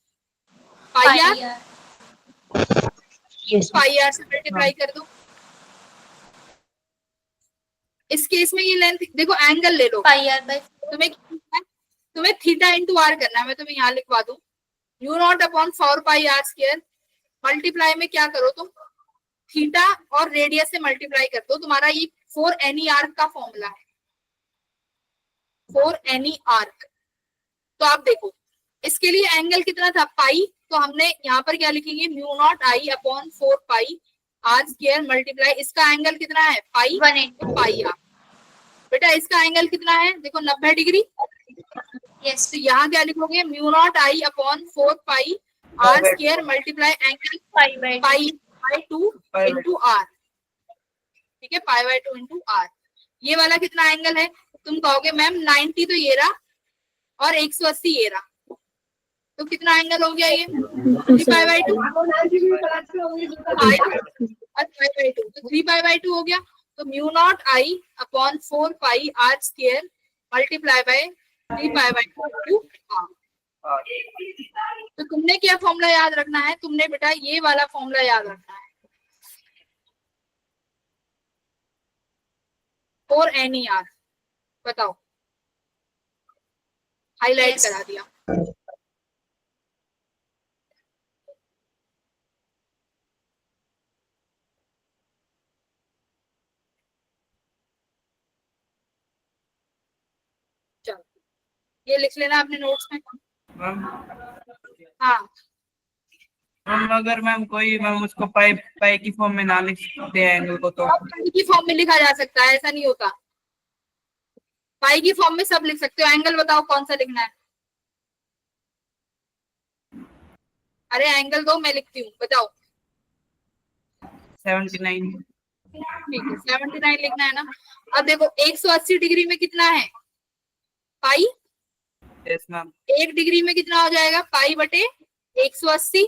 पाई आर, पाई आर से मल्टीप्लाई कर दो। इस केस में ये लेंथ देखो, एंगल ले लो, पाई आर बाय, तुम्हें थीटा इंटू आर करना है, मैं तुम्हें यहाँ लिखवा दूं, mu naught upon 4 pi are square multiply में क्या करो तुम, थीटा और रेडियस से मल्टीप्लाई कर दो, तुम्हारा ये 4 एनी आर्क का फॉर्मूला है, 4 एनी आर्क। तो आप देखो इसके लिए एंगल कितना था, पाई, तो हमने यहाँ पर क्या लिखेंगे, mu naught I upon 4 pi are square multiply, इसका एंगल कितना है पाई, 180 पाई आर। बेटा इसका एंगल कितना है देखो 90 डिग्री। यस। तो यहाँ क्या लिखोगे, mu naught I upon 4 pi are square multiply angle pi by pi 2 into R, ठीक है, पाई बाय 2 इंटू आर। ये वाला कितना एंगल है, तुम कहोगे मैम 90 तो ये रहा और 180 ये रहा, तो कितना एंगल हो गया ये, 3 पाई बाय 2 और 5 बाय 2, तो 3 पाई बाय 2 हो गया। तो mu naught I upon 4 pi are square multiply by 3 pi by 2 R. तो तुमने क्या फॉर्मूला याद रखना है, तुमने बेटा ये वाला फॉर्मूला याद रखना है, 4 एनी आर। बताओ, हाईलाइट Yes. करा दिया। चलो ये लिख लेना अपने नोट्स में। मैम हाँ मैम अगर मैम कोई मैम उसको पाई पाई की फॉर्म में ना लिख सकते हैं एंगल को, तो सब पाई की फॉर्म में लिखा जा सकता है, ऐसा नहीं होता, पाई की फॉर्म में सब लिख सकते हो। एंगल बताओ कौन सा लिखना है, अरे एंगल दो मैं लिखती हूँ, बताओ। 79। ठीक है 79 लिखना है ना। अब देखो 180 डिग्री में कितना है पाई, यस मैम। 1 डिग्री में कितना हो जाएगा पाई बटे 180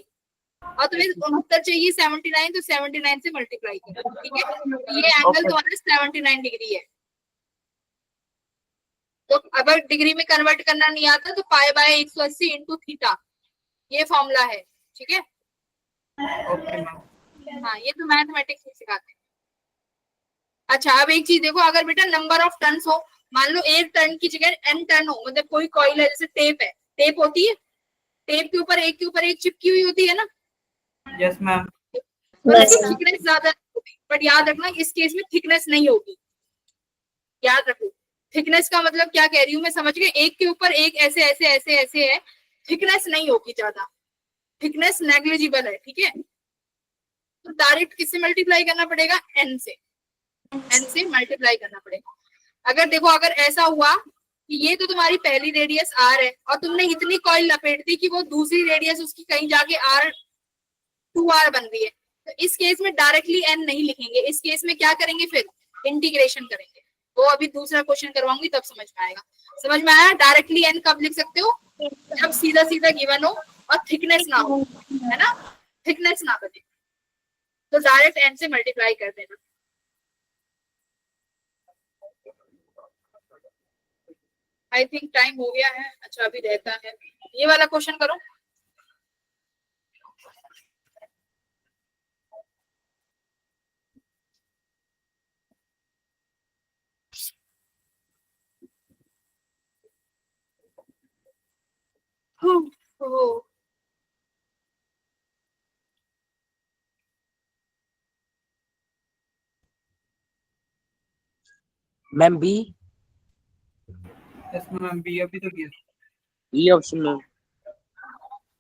और तुम्हें 69 चाहिए 79, तो 79 से मल्टीप्लाई करो, ठीक है। तो ये एंगल Okay. तुम्हारा 79 डिग्री है। तो अगर डिग्री में कन्वर्ट करना नहीं आता तो पाई बाय 180 इंटू थीटा, ये फॉर्मूला है, ठीक है। Okay ma'am. हाँ, ये तो मैथमेटिक्स में सिखाते हैं। अच्छा, अब एक चीज देखो, अगर बेटा नंबर ऑफ टर्न्स हो, मान लो एक टर्न की जगह n टर्न हो, मतलब कोई कॉइल है, जैसे टेप है, टेप होती है, टेप के ऊपर एक चिपकी हुई होती है ना, यस मैम। तो इसकी थिकनेस ज्यादा होगी, बट याद रखना इस केस में थिकनेस नहीं होगी, याद रखो। थिकनेस का मतलब क्या कह रही हूँ मैं, समझ गए, एक के ऊपर एक ऐसे ऐसे ऐसे ऐसे है, थिकनेस नहीं होगी ज्यादा, थिकनेस नेग्लिजिबल है, ठीक है। तो डायरेक्ट किससे मल्टीप्लाई करना पड़ेगा, n से, n से मल्टीप्लाई करना पड़ेगा। अगर देखो, अगर ऐसा हुआ कि ये तो तुम्हारी पहली रेडियस r है और तुमने इतनी कॉइल लपेट दी कि वो दूसरी रेडियस उसकी कहीं जाके r 2r बन रही है, तो इस केस में डायरेक्टली n नहीं लिखेंगे, इस केस में क्या करेंगे, फिर इंटीग्रेशन करेंगे। वो अभी दूसरा क्वेश्चन करवाऊंगी तब समझ में आएगा। समझ में आया, डायरेक्टली n कब लिख सकते हो, जब सीधा सीधा गिवन हो और थिकनेस ना हो, है ना, थिकनेस ना बने, तो डायरेक्ट n से मल्टीप्लाई कर देना। आई थिंक टाइम हो गया है। अच्छा, अभी रहता है, ये वाला क्वेश्चन करो। हो ma'am B, yes ma'am, B अभी तो किया। ये ऑप्शन में।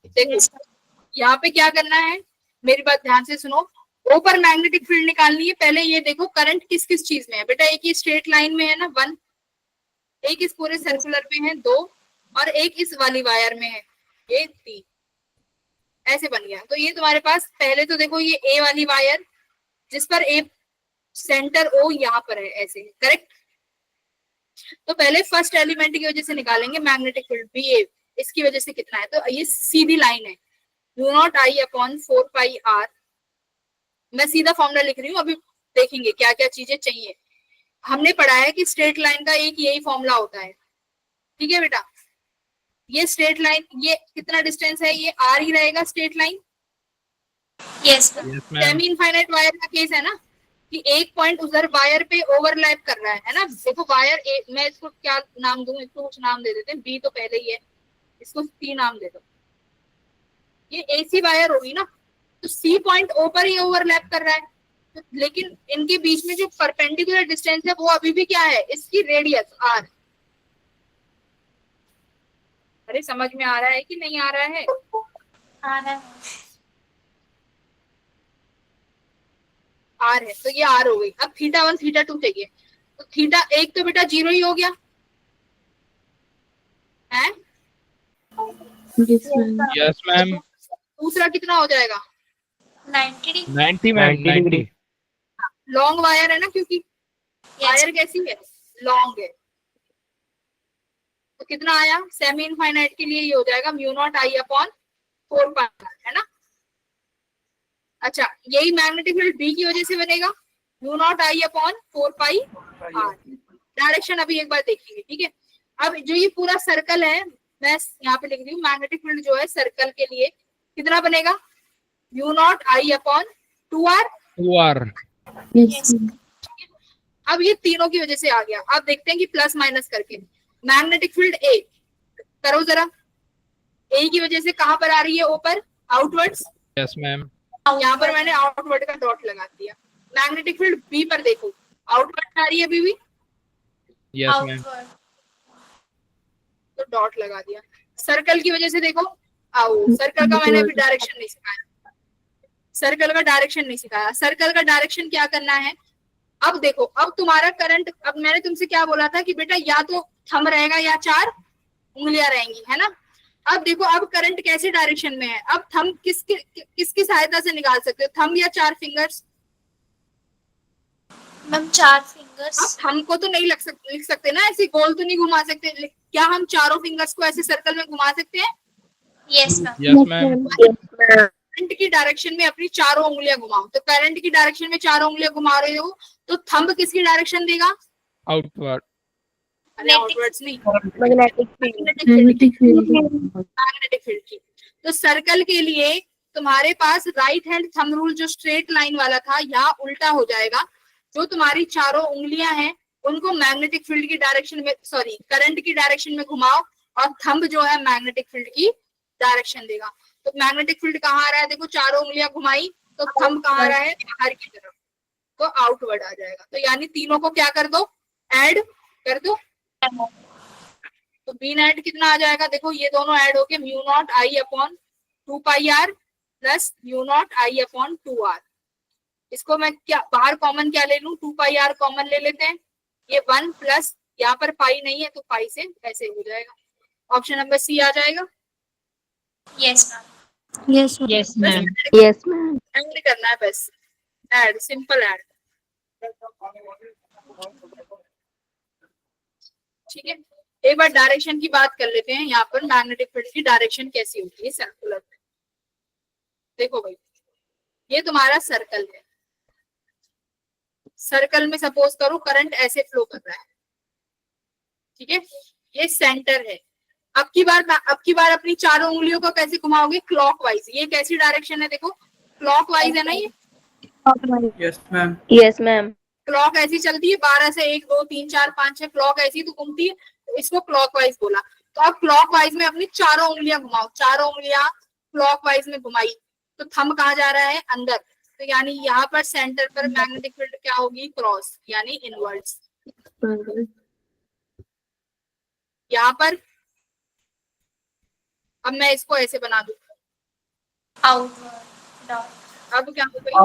देखो, यहाँ पे क्या करना है, मेरी बात ध्यान से सुनो। ओ पर मैग्नेटिक फील्ड निकालनी है। पहले ये देखो करंट किस किस चीज में है बेटा, एक ही स्ट्रेट लाइन में है ना 1, एक इस पूरे सर्कुलर में है 2, और एक इस वाली वायर में है ये 3, ऐसे बन गया। तो ये तुम्हारे पास पहले तो देखो, ये ए वाली वायर जिस पर ए सेंटर ओ यहाँ पर है, ऐसे, करेक्ट। तो पहले फर्स्ट एलिमेंट की वजह से निकालेंगे मैग्नेटिक फील्ड बी ए, इसकी वजह से कितना है, तो ये सीधी लाइन है, mu naught I upon 4 pi R. मैं सीधा फॉर्मूला लिख रही हूँ, अभी देखेंगे क्या क्या चीजें चाहिए। हमने पढ़ा है कि स्ट्रेट लाइन का एक यही फॉर्मूला होता है, ठीक है बेटा। ये स्ट्रेट लाइन, ये कितना डिस्टेंस है, ये आर ही रहेगा straight line. Yes yes ma'am. Semi infinite wire का केस है ना, कि एक पॉइंट उधर वायर पे ओवरलैप कर रहा है ना। देखो वायर ए, मैं इसको क्या नाम दूं, इसको कुछ नाम दे देते हैं, बी तो पहले ही है, इसको सी नाम दे दो। ये एसी वायर होगी ना, तो सी पॉइंट ओ पर ही ओवरलैप कर रहा है, तो लेकिन इनके बीच में जो परपेंडिकुलर डिस्टेंस है वो अभी भी क्या है, इसकी रेडियस आर। अरे समझ में आ रहा है कि नहीं आ रहा है, आ रहा है। आर है, तो ये आर हो गई। अब थीटा 1 थीटा 2 चाहिए, तो थीटा 1 तो बेटा 0 ही हो गया है, यस मैम। दूसरा कितना हो जाएगा, 90 degree. 90 ma'am, 90 degree. 90। Long wire है ना, क्योंकि वायर कैसी है, लॉन्ग है। तो कितना आया, सेमी इनफाइनाइट के लिए ये हो जाएगा म्यू नॉट आई अपॉन 4 पाई, है ना। अच्छा, यही मैग्नेटिक फील्ड बी की वजह से बनेगा, mu naught I upon 4 pi R. Direction अभी एक बार देखेंगे, ठीक है। अब जो ये पूरा सर्कल है, मैं यहाँ पे लिख रही हूँ, मैग्नेटिक फील्ड जो है सर्कल के लिए कितना बनेगा, mu naught I upon 2r। 2r। अब ये तीनों की वजह से आ गया। अब देखते हैं कि प्लस माइनस करके मैग्नेटिक फील्ड ए करो जरा, ए की वजह से कहां पर आ रही है, ऊपर आउटवर्ड्स। Yes ma'am. यहाँ पर मैंने आउटवर्ड का डॉट लगा दिया। मैग्नेटिक फील्ड बी पर देखो, आउटवर्ड आ रही है अभी भी, यस मैम। आउटवर्ड। तो डॉट लगा दिया। सर्कल की वजह से देखो, आओ, सर्कल का मैंने अभी डायरेक्शन नहीं सिखाया, सर्कल का डायरेक्शन नहीं सिखाया। सर्कल का डायरेक्शन क्या करना है, अब देखो, अब तुम्हारा करंट, अब मैंने तुमसे क्या बोला था कि बेटा या तो थंब रहेगा या 4 उंगलियां रहेंगी, है ना। अब देखो, अब करंट कैसे डायरेक्शन में है, अब थंब किसकी सहायता से निकाल सकते हो, थंब या 4 फिंगर्स। मैम 4 अब फिंगर्स। थंब को तो नहीं लिख सकते ना, ऐसे गोल तो नहीं घुमा सकते, क्या हम चारों फिंगर्स को ऐसे सर्कल में घुमा सकते हैं, yes ma'am. Yes, ma'am. Current की डायरेक्शन में अपनी चारों उंगलियां घुमाओ। तो करंट की डायरेक्शन में चारों उंगलियां घुमा रहे हो तो थंब किसकी डायरेक्शन देगा? Outward. अरे आउटवर्ड्स नहीं, मैग्नेटिक मैग्नेटिक फील्ड की। तो सर्कल के लिए तुम्हारे पास राइट हैंड थंब रूल जो स्ट्रेट लाइन वाला था यहाँ उल्टा हो जाएगा। जो तुम्हारी चारों उंगलियां हैं उनको मैग्नेटिक फील्ड की डायरेक्शन में, सॉरी करंट की डायरेक्शन में घुमाओ और थंब जो है मैग्नेटिक फील्ड की डायरेक्शन देगा। तो मैग्नेटिक फील्ड कहाँ आ रहा है? देखो चारों उंगलियां घुमाई तो थंब कहाँ आ रहा है? बाहर की तरफ, तो आउटवर्ड आ जाएगा। तो यानी तीनों को क्या कर दो? ऐड कर दो। तो बी नेट कितना आ जाएगा? देखो ये दोनों ऐड होके mu naught I upon 2 pi R plus mu naught I upon 2 R. इसको मैं क्या बाहर कॉमन क्या ले लूं? 2 पाई आर कॉमन ले लेते हैं। ये 1 प्लस यहाँ पर पाई नहीं है तो पाई से ऐसे हो जाएगा। ऑप्शन नंबर सी आ जाएगा। Yes ma'am. यस बस मैम। ऐड करना है, बस ऐड, सिंपल ऐड। ठीक है, एक बार डायरेक्शन की बात कर लेते हैं। यहाँ पर मैग्नेटिक फील्ड की डायरेक्शन कैसी होती है सर्कुलर में। देखो भाई, ये तुम्हारा सर्कल है। सर्कल में सपोज करो करंट ऐसे फ्लो कर रहा है, ठीक है, ये सेंटर है। अब की बार अपनी चारों उंगलियों को कैसे घुमाओगे? क्लॉकवाइज। ये कैसी डायरेक्शन है? देखो क्लॉकवाइज है ना ये। Yes ma'am. Yes ma'am. Clock ऐसी चलती है 12 से 1 2 3 4 5 6 क्लॉक ऐसी तो घूमती है, तो इसको क्लॉकवाइज बोला। तो अब क्लॉकवाइज में अपनी चारों उंगलियां घुमाओ। चारों उंगलियां क्लॉकवाइज में घुमाई तो थंब कहाँ जा रहा है? अंदर। तो यानी यहाँ पर सेंटर पर मैग्नेटिक फील्ड क्या होगी? क्रॉस, यानी इनवर्ड्स। यहाँ पर अब मैं इसको ऐसे बना दूं, आउटवर्ड। अब क्या होगा?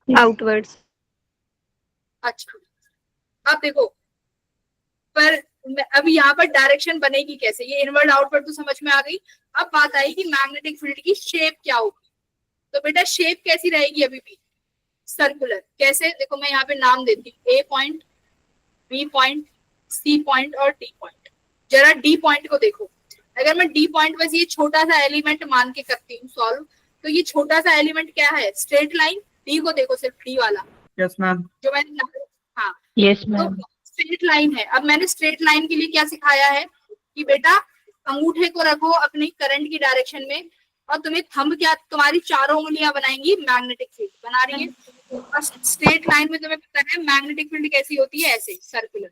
आउटवर्ड्स। अच्छा, अब देखो पर अब यहाँ पर डायरेक्शन बनेगी कैसे? ये इनवर्ड आउटवर्ड तो समझ में आ गई। अब बात आई कि मैग्नेटिक फील्ड की शेप क्या होगी। तो बेटा शेप कैसी रहेगी? अभी भी सर्कुलर। कैसे? देखो मैं यहाँ पे नाम देती हूँ, A point, B point, C point और डी पॉइंट। जरा डी पॉइंट को देखो। अगर मैं डी पॉइंट बस ये छोटा सा एलिमेंट मान के करती हूँ सॉल्व, तो ये छोटा सा एलिमेंट क्या है? Straight line. डी को देखो, सिर्फ डी वाला यस मैम। जो मैंने, हाँ यस तो स्ट्रेट लाइन है। अब मैंने स्ट्रेट लाइन के लिए क्या सिखाया है कि बेटा अंगूठे को रखो अपनी करंट की डायरेक्शन में और तुम्हें थंब क्या, तुम्हारी चारों उंगलियां बनाएंगी मैग्नेटिक फील्ड बना रही है। और स्ट्रेट लाइन में तुम्हें पता है मैग्नेटिक फील्ड कैसी होती है? ऐसे सर्कुलर।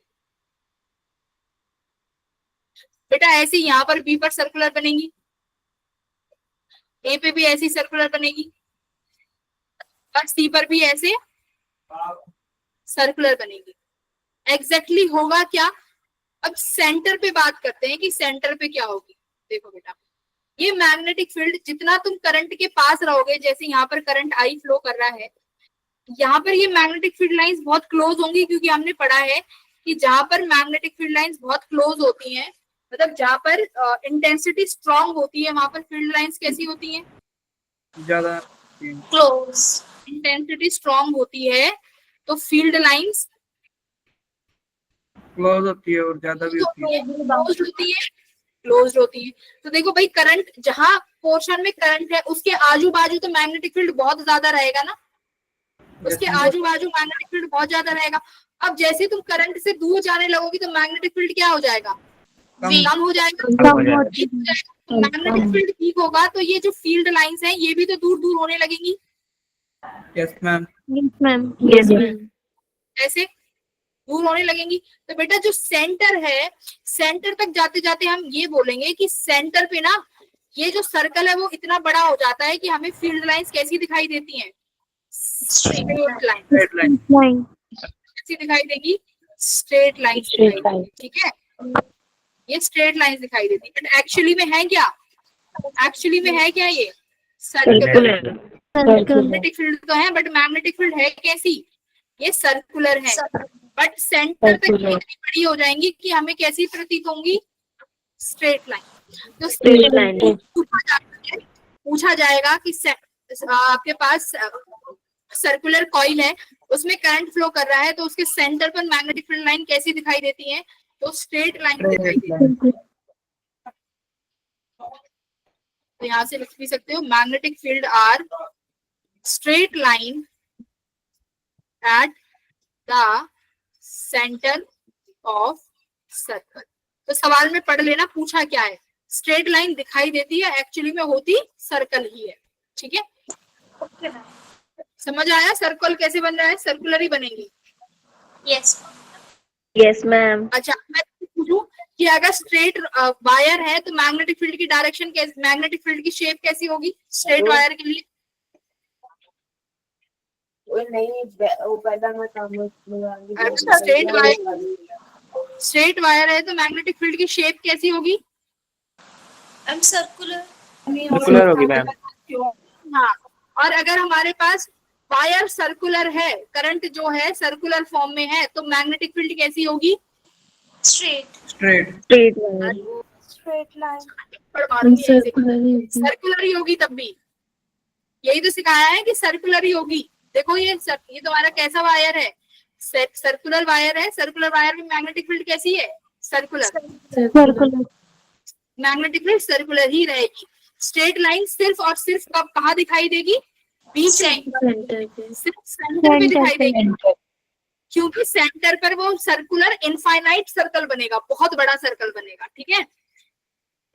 बेटा ऐसे यहाँ पर बी पर सर्कुलर बनेगी, ए पे भी ऐसी सर्कुलर बनेगी और सी पर भी ऐसे सर्कुलर बनेगी। एग्जैक्टली होगा क्या? अब सेंटर पे बात करते हैं कि सेंटर पे क्या होगी। देखो बेटा, ये मैग्नेटिक फील्ड जितना तुम करंट के पास रहोगे, जैसे यहाँ पर करंट आई फ्लो कर रहा है, यहाँ पर ये मैग्नेटिक फील्ड लाइंस बहुत क्लोज होंगी, क्योंकि हमने पढ़ा है कि जहां पर मैग्नेटिक फील्ड लाइंस बहुत क्लोज होती हैं, मतलब जहां पर इंटेंसिटी स्ट्रांग होती है, वहां पर फील्ड लाइंस कैसी होती हैं? ज्यादा क्लोज। इंटेंसिटी स्ट्रांग होती है तो फील्ड लाइंस क्लोज होती है और ज्यादा भी होती है। क्लोज होती है, क्लोज होती है। तो देखो भाई, करंट जहां पोर्शन में करंट है उसके आजू बाजू तो मैग्नेटिक फील्ड बहुत ज्यादा रहेगा ना, उसके आजू बाजू मैग्नेटिक फील्ड बहुत ज्यादा रहेगा। अब जैसे तुम करंट से दूर जाने लगोगी तो मैग्नेटिक फील्ड क्या हो जाएगा? कम हो जाएगा। मैग्नेटिक फील्ड ठीक होगा तो ये जो फील्ड लाइंस हैं ये भी तो दूर दूर होने लगेंगी। Yes ma'am. Yes ma'am. ऐसे दूर होने लगेंगी। तो बेटा जो सेंटर है, सेंटर तक जाते जाते हम ये बोलेंगे कि सेंटर पे ना ये जो सर्कल है वो इतना बड़ा हो जाता है कि हमें फील्ड लाइंस कैसी दिखाई देती हैं? Straight line. Straight line. कैसी दिखाई देगी? स्ट्रेट लाइंस दिखाई देगी। ठीक है, ये स्ट्रेट लाइंस दिखाई देती है। बट एक्चुअली में है क्या? एक्चुअली में है क्या? ये सर्कुलर। मैग्नेटिक फील्ड तो है बट मैग्नेटिक फील्ड है कैसी? ये सर्कुलर है। बट सेंटर तक इतनी बड़ी हो जाएंगी कि हमें कैसी प्रतीत होंगी? Straight line. तो स्ट्रेट लाइन पूछा जाएगा कि आपके पास सर्कुलर कॉइल है, उसमें करंट फ्लो कर रहा है, तो उसके सेंटर पर मैग्नेटिक फील्ड लाइन कैसी दिखाई देती है? तो स्ट्रेट लाइन दिखाई देती है। तो यहाँ से लिख भी सकते हो magnetic field are straight line at the centre of circle. तो सवाल में पढ़ लेना पूछा क्या है, स्ट्रेट लाइन दिखाई देती है, एक्चुअली में होती सर्कल ही है। ठीक है, समझ आया? सर्कल कैसे बन रहा है, सर्कुलर ही बनेगी। Yes Yes, ma'am. अच्छा, मैं पूछूं कि अगर स्ट्रेट वायर है तो मैग्नेटिक फील्ड की डायरेक्शन कैसे, मैग्नेटिक फील्ड की शेप कैसी होगी स्ट्रेट वायर के लिए? स्ट्रेट वायर है तो मैग्नेटिक फील्ड की शेप कैसी होगी? Ma'am circular. सर्कुलर होगी मैम। हाँ, और अगर हमारे पास वायर सर्कुलर है, करंट जो है सर्कुलर फॉर्म में है, तो मैग्नेटिक फील्ड कैसी होगी? Straight. Straight. Straight line. Straight line. Circular ही होगी तब भी, यही तो सिखाया है कि सर्कुलर ही होगी। देखो ये तुम्हारा कैसा वायर है, सर्कुलर वायर है, सर्कुलर वायर में मैग्नेटिक फील्ड कैसी है? Circular. Circular. Magnetic field circular ही रहेगी। स्ट्रेट लाइन सिर्फ और सिर्फ कब कहाँ दिखाई देगी? बीच में, सिर्फ सेंटर पे दिखाई देगी, क्योंकि सेंटर पर वो सर्कुलर इनफाइनाइट सर्कल बनेगा, बहुत बड़ा सर्कल बनेगा। ठीक है,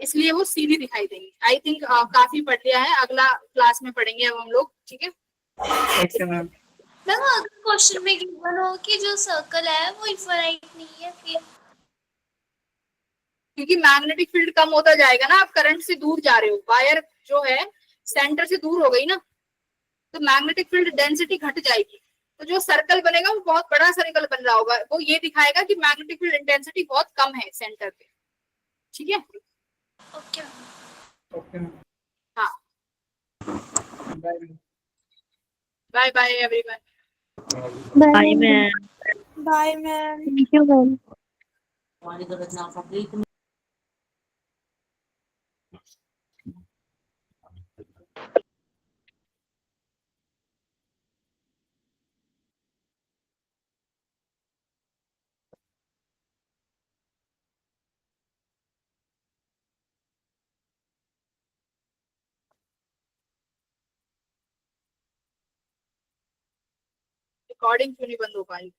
इसलिए वो सीधी दिखाई देंगी। आई थिंक काफी पढ़ लिया है, अगला क्लास में पढ़ेंगे अब हम लोग। ठीक है, ओके मैम। मैम अगर क्वेश्चन में गिवन हो कि जो सर्कल है वो इनफाइनाइट नहीं है फिर? क्योंकि मैग्नेटिक फील्ड कम होता जाएगा ना, आप करंट से दूर जा रहे हो, वायर जो है सेंटर से दूर हो गई ना, तो मैग्नेटिक फील्ड डेंसिटी घट जाएगी। तो जो सर्कल बनेगा वो बहुत बड़ा सर्कल बन रहा होगा, वो ये दिखाएगा कि मैग्नेटिक फील्ड इंटेंसिटी बहुत कम है सेंटर पे। ठीक है, ओके ओके मैम। हाँ, bye. Bye bye everyone. Bye, ma'am. Bye ma'am. Thank you, ma'am. Recording क्यों नहीं बंद हो पाई?